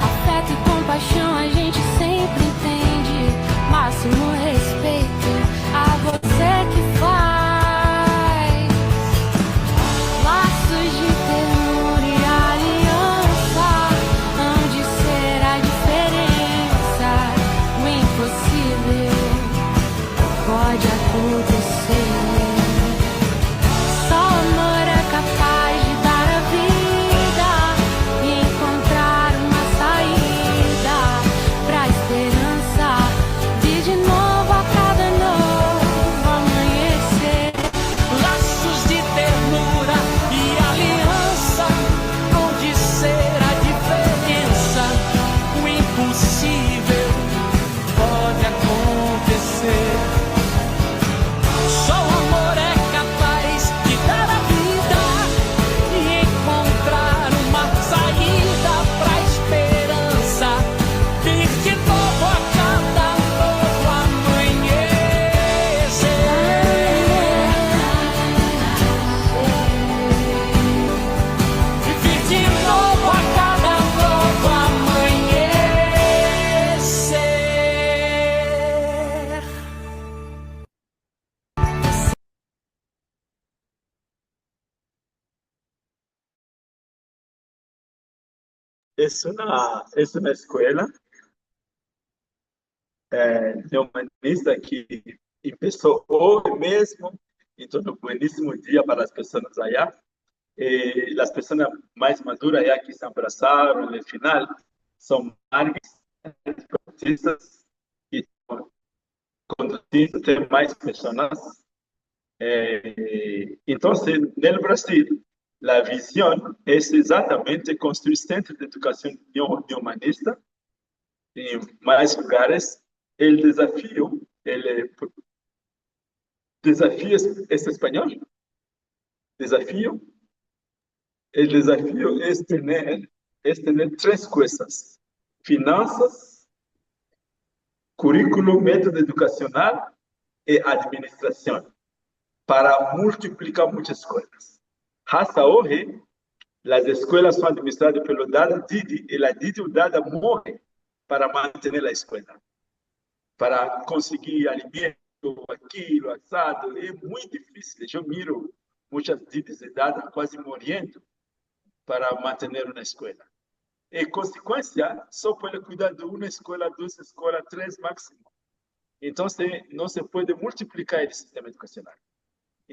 Afeto e compaixão a gente sempre entende. Máximo respeito a você que faz. Laços de ternura e aliança hão de ser a diferença. O impossível pode acontecer. Só amor é capaz de dar a vida e encontrar uma saída pra esperança de novo a cada novo amanhecer. Laços de ternura e aliança hão de ser a diferença. O impossível pode acontecer. Só o amor é capaz de dar a vida e encontrar uma saída pra esperança. Vir de novo a cada novo amanhecer. Vir de novo a cada novo amanhecer. Es una escuela humanista que empezó hoy mismo, entonces buenísimo día para las personas allá. Las personas más maduras ya que se abrazaron en el final son margues, deportistas y conduciendo más personas. Entonces, en el Brasil, la visión es exactamente construir centros de educación humanista em mais lugares. El desafío es español. Desafío. El desafío es tener tres cosas: finanzas, currículo, método educacional y administración, para multiplicar muchas cosas. Hasta hoy, las escuelas son administradas pelo Dada Didi, y la Didi o Dada morre para mantener la escuela, para conseguir alimento, aquilo, assado. É muito difícil. Eu miro muitas Didis de Dada quase morrendo para manter uma escola. E, consequência, só pode cuidar de uma escola, duas escolas, três máximo. Então, não se pode multiplicar o sistema educacional.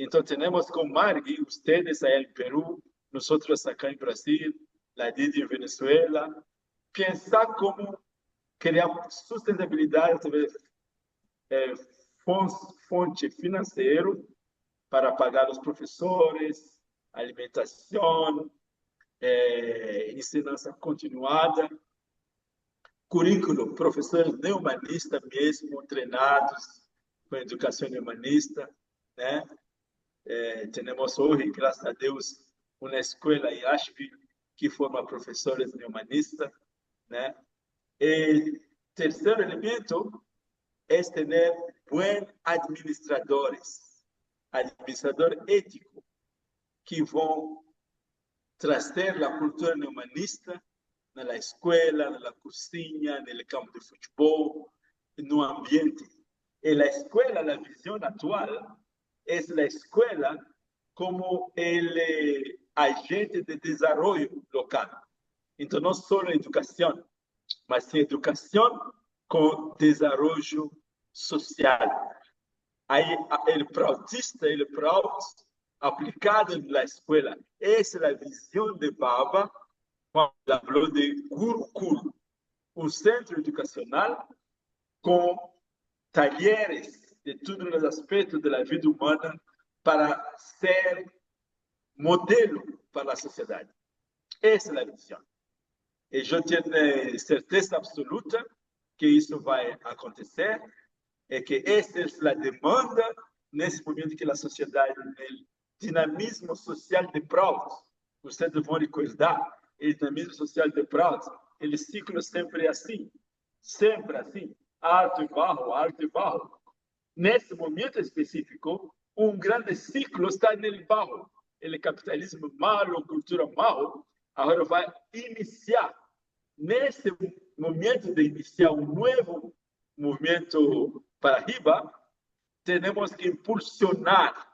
Então, temos com Margui, ustedes aí no Peru, nós aqui no Brasil, a Didi em Venezuela, pensar como criar sustentabilidade através fonte financeiro para pagar os professores, alimentação, ensinança continuada, currículo, professores humanistas mesmo, treinados com educação humanista, né? Temos hoje, graças a Deus, uma escola em Asheville que forma professores humanistas, né? E terceiro elemento é ter bons administradores éticos, que vão trazer a cultura humanista na escola, na cozinha, no campo de futebol, no ambiente. E a escola, a visão atual, é a escola como agente de desenvolvimento local. Então, não só a educação, mas sim educação com desenvolvimento social. Aí, ele proud aplicado en la escuela. Esa es la visión de Baba cuando habló de Gurukul, un centro educacional con talleres de todos los aspectos de la vida humana para ser modelo para la sociedad. Esa es la visión. Y yo tengo certeza absoluta que eso va a acontecer, y que esa es la demanda nesse momento que a sociedade, o dinamismo social de Prout, ustedes vão recordar, o dinamismo social de Prout, o ciclo sempre é assim, alto e baixo. Nesse momento específico, grande ciclo está no baixo. O capitalismo malo, cultura malo, agora vai iniciar. Nesse momento de iniciar novo movimento para arriba, temos que impulsionar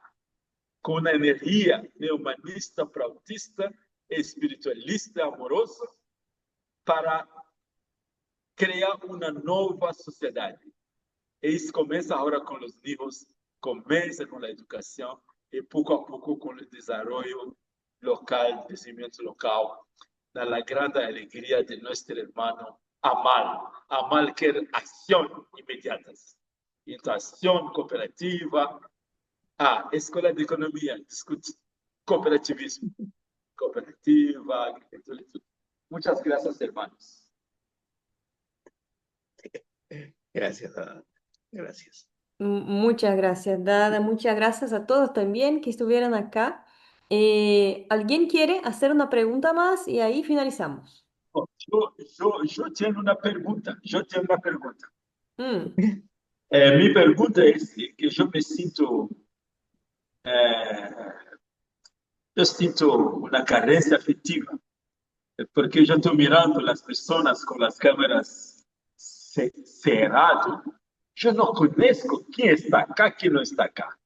com a energia humanista, prautista, espiritualista, amorosa, para criar uma nova sociedade. E isso começa agora com os níveis, começa com a educação e pouco a pouco com o desenvolvimento local, desenvolvimento local, na grande alegria de nosso irmão Amal. Amal quer ação imediatas. Então, ação cooperativa, escola de economia, discute cooperativismo, cooperativa, agricultura e tudo. Muitas graças, hermanos. Gracias, Dada. Gracias. Muchas gracias, Dada. Muchas gracias a todos también que estuvieron acá. ¿Alguien quiere hacer una pregunta más? Y ahí finalizamos. Eu tenho uma pergunta. Mm, Minha pergunta é que eu me sinto, uma carência afetiva, porque eu estou mirando as pessoas com as câmeras cerradas. Eu não conheço quem está cá, quem não está cá.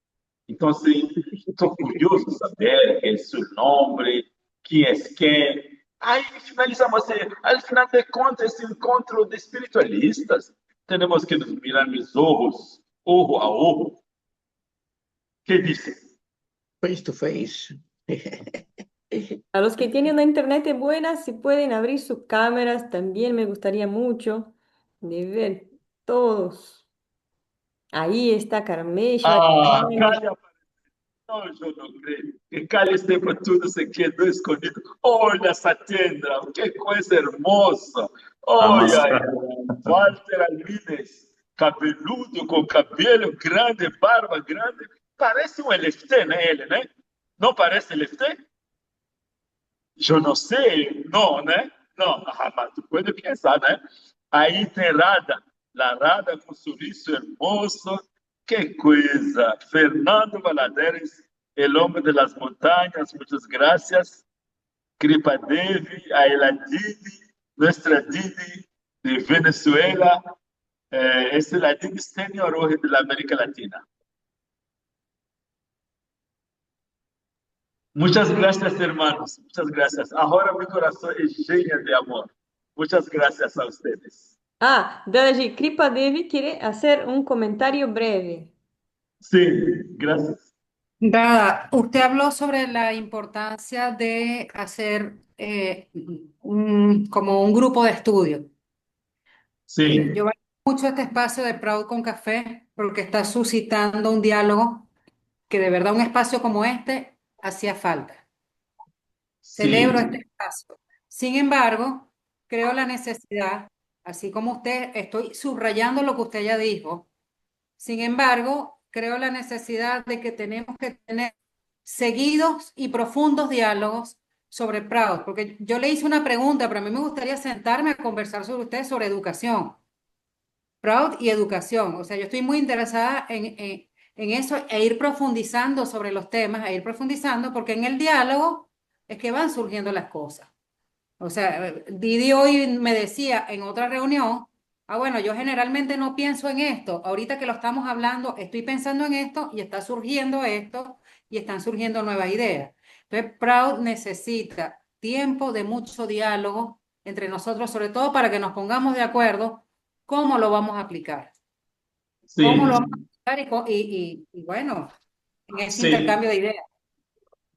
Então, estou curioso de saber quem é seu nome, quem é quem. Aí finalizamos, ao final de contas, esse encontro de espiritualistas. Temos que nos mirar nos olhos, olho a olho. ¿Qué dicen? Face to face. A los que tienen una internet buena, si pueden abrir sus cámaras, también me gustaría mucho de ver todos. Ahí está Carmela. Calla, não, eu não creio. Que Calla esse tempo tudo se quedou escondido. Olha essa tenda, que coisa hermosa. Olha, Walter Alines, cabeludo, com cabelo grande, barba grande. Parece um LFT, né, ele, né? Não parece LFT? Eu não sei, não, né? Não, mas tu pode pensar, né? Aí tem Rada, la Rada com sorriso hermoso. Que coisa! Fernando Valaderes, el hombre de las montañas, muchas gracias. Kripa Devi, Ayla Didi, nuestra Didi de Venezuela. Esta es la Didi Senior hoy de la América Latina. Muchas gracias, hermanos. Muchas gracias. Ahora mi corazón es lleno de amor. Muchas gracias a ustedes. Dadaji, Kripa Devi quiere hacer un comentario breve. Sí, gracias. Dada, usted habló sobre la importancia de hacer como un grupo de estudio. Sí, Yo valoro mucho este espacio de Proud con Café porque está suscitando un diálogo que de verdad un espacio como este hacía falta. Celebro sí, este espacio. Sin embargo, creo la necesidad, así como usted, estoy subrayando lo que usted ya dijo. Sin embargo, creo la necesidad de que tenemos que tener seguidos y profundos diálogos sobre Proud, porque yo le hice una pregunta, pero a mí me gustaría sentarme a conversar sobre usted sobre educación. Proud y educación. O sea, yo estoy muy interesada en eso e ir profundizando sobre los temas, e ir profundizando, porque en el diálogo es que van surgiendo las cosas. O sea, Didi hoy me decía en otra reunión, bueno, yo generalmente no pienso en esto, ahorita que lo estamos hablando, estoy pensando en esto y está surgiendo esto y están surgiendo nuevas ideas. Entonces, Proud necesita tiempo de mucho diálogo entre nosotros, sobre todo para que nos pongamos de acuerdo cómo lo vamos a aplicar. sí. Cómo lo vamos a aplicar y bueno, en ese Sí. intercambio de ideas.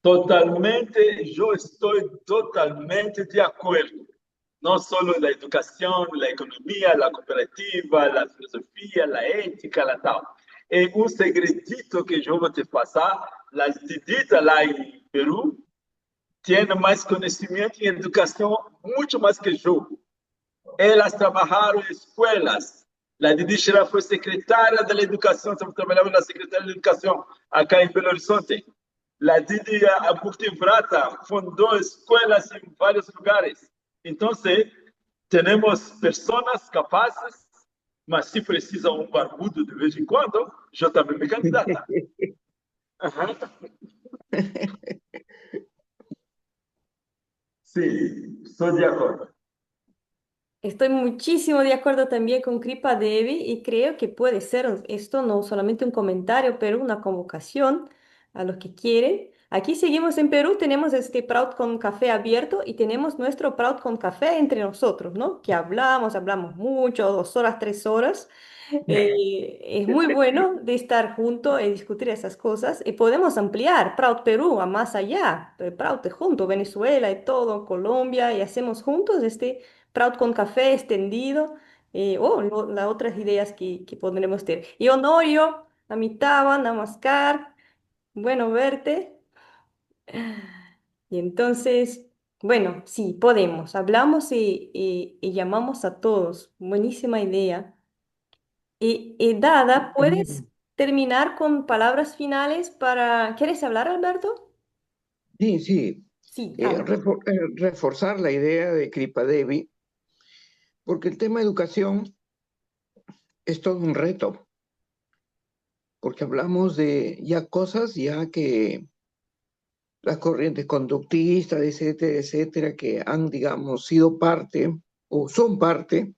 Totalmente, yo estoy totalmente de acuerdo. No solo la educación, la economía, la cooperativa, la filosofía, la ética, la tal. Un segredito que yo voy a te pasar, las Diditas lá en Perú tienen más conocimiento en educación, mucho más que yo. Elas trabajaron en escuelas. La Didi Shira fue secretaria de la educación, trabajaba en la Secretaría de Educación acá en Belo Horizonte. La Didi Aburtivrata fundó escuelas en varios lugares. Entonces, tenemos personas capaces, mas se precisa um barbudo de vez em quando, eu também me candidata. Ajá. Sí, estoy de acuerdo. Estoy muchísimo de acuerdo también con Kripa Devi y creo que puede ser esto no solamente un comentario, pero una convocación a los que quieren. Aquí seguimos en Perú, tenemos este Proud con café abierto y tenemos nuestro Proud con café entre nosotros, ¿no? Que hablamos mucho, 2 horas, 3 horas. Es muy bueno de estar juntos y discutir esas cosas y podemos ampliar Proud Perú a más allá, Proud junto, Venezuela y todo, Colombia y hacemos juntos este Proud con café extendido las otras ideas que podremos tener. Y Honorio, Amitaba, Namaskar, bueno verte. Y entonces, bueno, sí, podemos, hablamos y llamamos a todos. Buenísima idea. Dada, ¿puedes terminar con palabras finales para... ¿Quieres hablar, Alberto? Sí, sí. Sí, habla. Reforzar la idea de Kripa Devi, porque el tema de educación es todo un reto, porque hablamos de ya cosas ya que las corrientes conductistas, etcétera, etcétera, que han, digamos, sido parte o son parte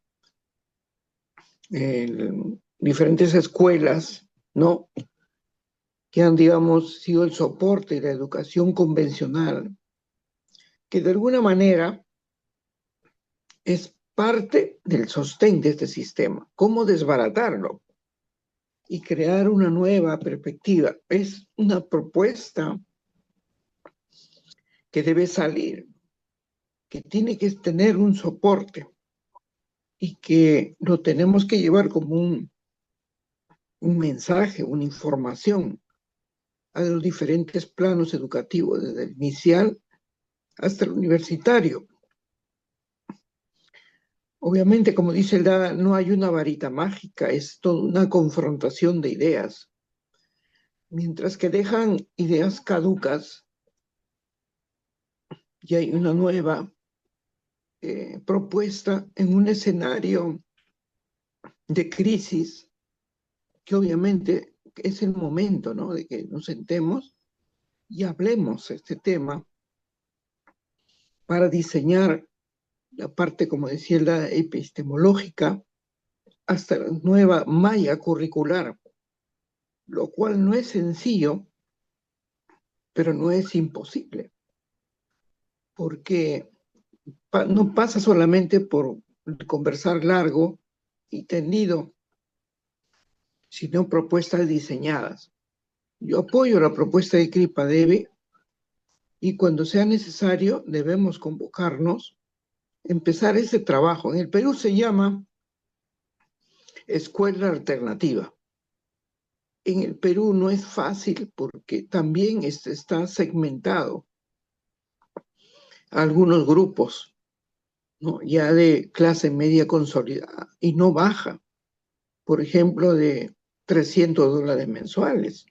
en diferentes escuelas, ¿no? Que han, digamos, sido el soporte de la educación convencional, que de alguna manera es parte del sostén de este sistema. ¿Cómo desbaratarlo y crear una nueva perspectiva? Es una propuesta que debe salir, que tiene que tener un soporte y que lo tenemos que llevar como un mensaje, una información a los diferentes planos educativos, desde el inicial hasta el universitario. Obviamente, como dice el Dada, no hay una varita mágica, es toda una confrontación de ideas. Mientras que dejan ideas caducas, y hay una nueva propuesta en un escenario de crisis, que obviamente es el momento, ¿no?, de que nos sentemos y hablemos este tema para diseñar la parte, como decía, la epistemológica, hasta la nueva malla curricular, lo cual no es sencillo, pero no es imposible, porque no pasa solamente por conversar largo y tendido, sino propuestas diseñadas. Yo apoyo la propuesta de Kripa Devi y cuando sea necesario debemos convocarnos, empezar ese trabajo. En el Perú se llama escuela alternativa. En el Perú no es fácil porque también está segmentado a algunos grupos, ¿no?, ya de clase media consolidada y no baja, por ejemplo, de $300 mensuales.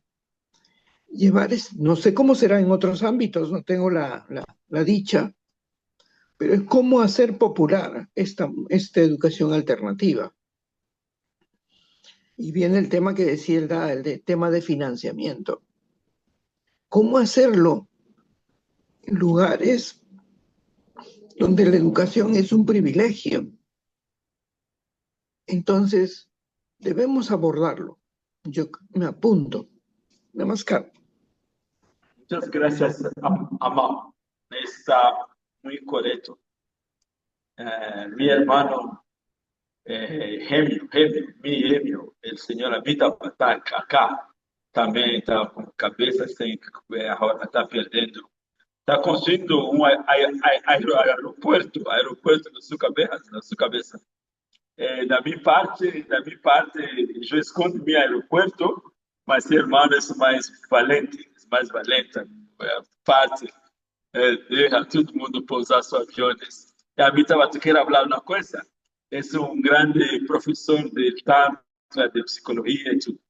No sé cómo será en otros ámbitos, no tengo la dicha, pero es cómo hacer popular esta educación alternativa. Y viene el tema que decía el tema de financiamiento. ¿Cómo hacerlo en lugares donde la educación es un privilegio? Entonces, debemos abordarlo. Yo me apunto. Namaskar. Muchas gracias, Amado. Está muy correcto. Mi hermano mi gemio, el señor Amita Patak, acá, também está com cabeça sem, agora está perdendo. Está construindo um aeroporto na sua cabeça. Da minha parte, eu escondo meu aeroporto, mas meu irmão é mais valente, parte, deixa todo mundo pousar seus aviões. E a mim estava querendo falar uma coisa, é grande professor de tantra, de psicologia e tudo.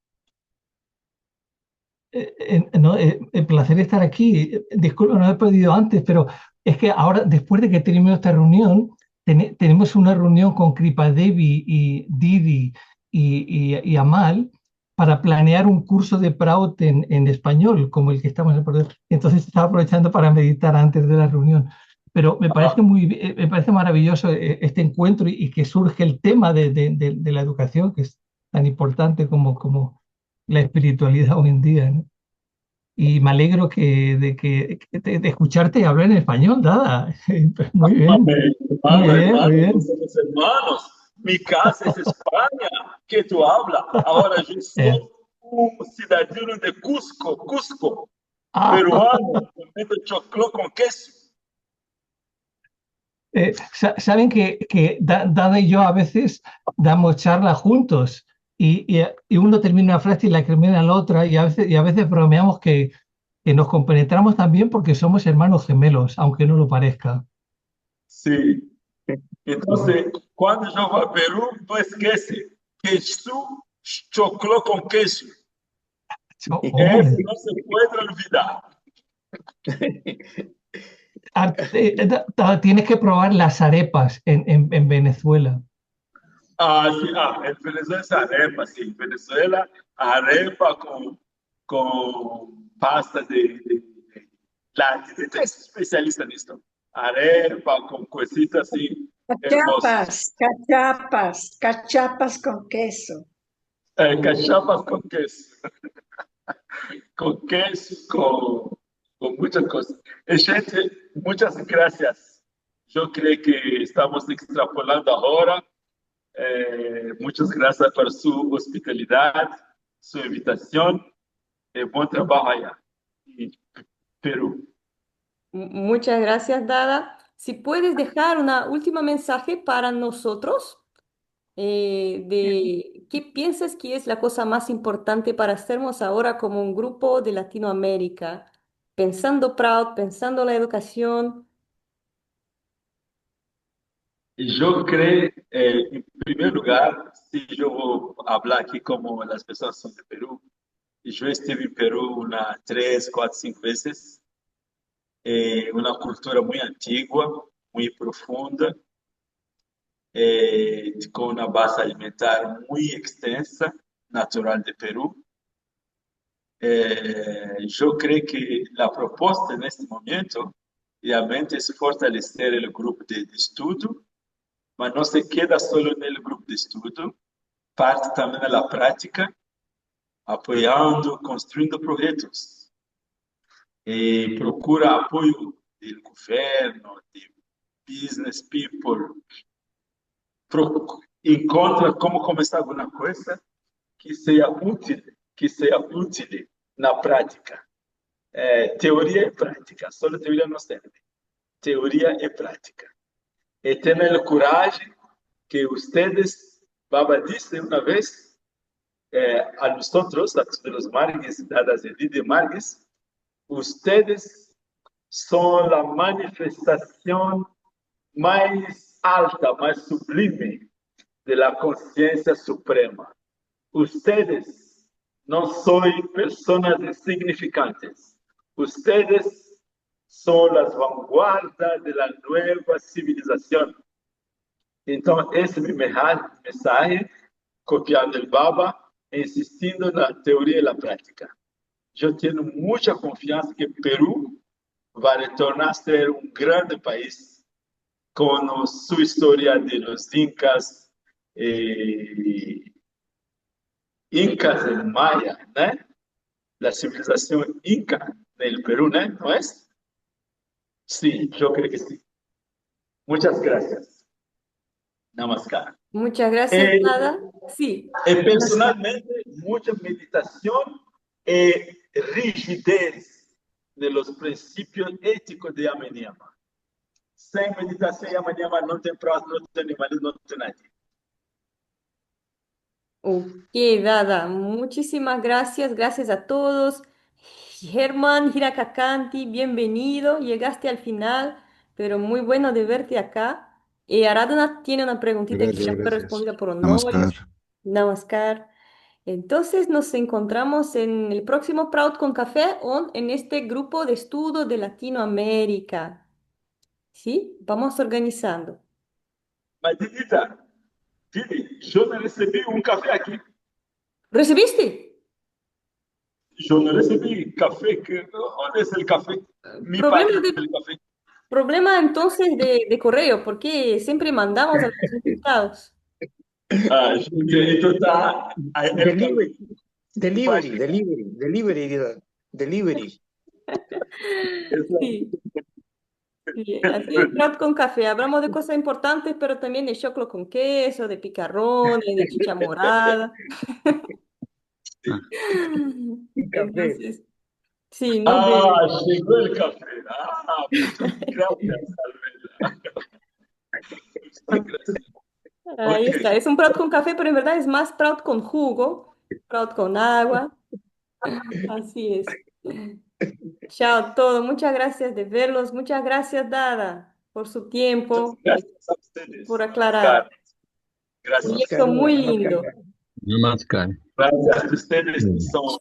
No, el placer de estar aquí. Disculpa, no he podido antes, pero es que ahora, después de que terminó esta reunión, tenemos una reunión con Kripa Devi y Didi y Amal para planear un curso de Prout en español, como el que estamos en el proceso. Entonces estaba aprovechando para meditar antes de la reunión. Pero me parece me parece maravilloso este encuentro y que surge el tema de la educación, que es tan importante como la espiritualidad hoy en día, ¿no? Y me alegro de escucharte hablar en español, Dada. Muy bien, Amém. muy bien, Hermano, muy bien. somos hermanos. Mi casa es España, que tú hablas. Ahora yo soy un ciudadano de Cusco, peruano, comiendo choclo con queso. Saben que Dada y yo a veces damos charlas juntos y uno termina una frase y la termina la otra y a veces bromeamos que nos compenetramos también porque somos hermanos gemelos, aunque no lo parezca. Sí. Entonces, cuando yo voy a Perú, no esquece queso, choclo con queso. Hombre, Eso no se puede olvidar. Tienes que probar las arepas en Venezuela. Sí, en Venezuela es arepa, sí. En Venezuela, arepa con pasta la gente es especialista en esto. Arepa con cositas así hermosas. Cachapas con queso. Cachapas con queso. Con queso, con muchas cosas. Gente, muchas gracias. Yo creo que estamos extrapolando ahora. Muchas gracias por su hospitalidad, su invitación. Buen trabajo allá en Perú. Muchas gracias, Dada. Si puedes dejar una última mensaje para nosotros, de qué piensas que es la cosa más importante para hacernos ahora como un grupo de Latinoamérica, pensando Proud, pensando la educación. Yo creo, en primer lugar, si yo voy a hablar aquí como las personas son de Perú, yo estuve en Perú unas 3, 4, 5 veces. Una cultura muy antigua, muy profunda, con una base alimentar muy extensa, natural de Perú. Yo creo que la propuesta en este momento realmente es fortalecer el grupo de estudio, mas no se queda solo en el grupo de estudio, parte también de la práctica, apoyando, construyendo proyectos. Procura apoio do governo, de business people, encontra como começar alguma coisa que seja útil na prática. Teoria e prática, só teoria não serve. Teoria e prática. E tenham coragem que vocês, Baba disse uma vez, a nosotros, a los Margues, a las Edith Margues, ustedes son la manifestación más alta, más sublime de la conciencia suprema. Ustedes no son personas insignificantes. Ustedes son las vanguardias de la nueva civilización. Entonces, ese es mi mensaje, copiando el Baba, insistiendo en la teoría y la práctica. Yo tengo mucha confianza que Perú va a retornar a ser un grande país con su historia de los incas y maya, ¿no? La civilización inca del Perú, ¿no es? Sí, yo creo que sí. Muchas gracias. Namaskar. Muchas gracias, Dada. Sí. Personalmente, mucha meditación rigidez de los principios éticos de Yama. Sem meditação em Yama não tem próximo, não tem animalismo, não tem nada. Ok, Dada, muchísimas gracias, gracias a todos. Germán Hiracacanti, bienvenido, llegaste al final, pero muy bueno de verte acá. Aradhana tiene una preguntita que ya fue Gracias. respondida por Honorio. Namaskar. Namaskar. Entonces nos encontramos en el próximo Proud con Café o en este grupo de estudio de Latinoamérica. ¿Sí? Vamos organizando. Mas, Didi, eu não recebi café aqui. ¿Recibiste? Eu não recebi café. Onde é o café? Mi Problema página de- del café. Problema entonces de correo, porque siempre mandamos a los invitados. Então está. Delivery. Sí. Sí, así es, Proud con Café. Hablamos de cosas importantes, pero también de choclo con queso, de picarrones, de chicha morada. Entonces, sí, nos vemos. Chegou o café. Muitas graças, Alvela. Ahí Ok. está. Es un Proud con Café, pero en verdad es más Proud con jugo, Proud con agua. Así es. Chao a todos. Muchas gracias de verlos. Muchas gracias, Dada, por su tiempo, Graças a vocês. por aclarar. Graças a Proyecto muy lindo. Namaskar. Gracias a ustedes que son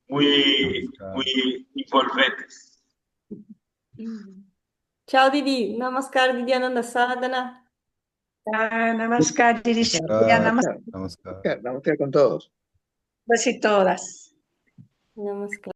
muy envolventes. Chao, Didi. Namaskar, Didyananda Sadhana. Namaskar, Dirishya, namaskar. Namaskar. Namaskar con todos. Besitos todas. Namaskar.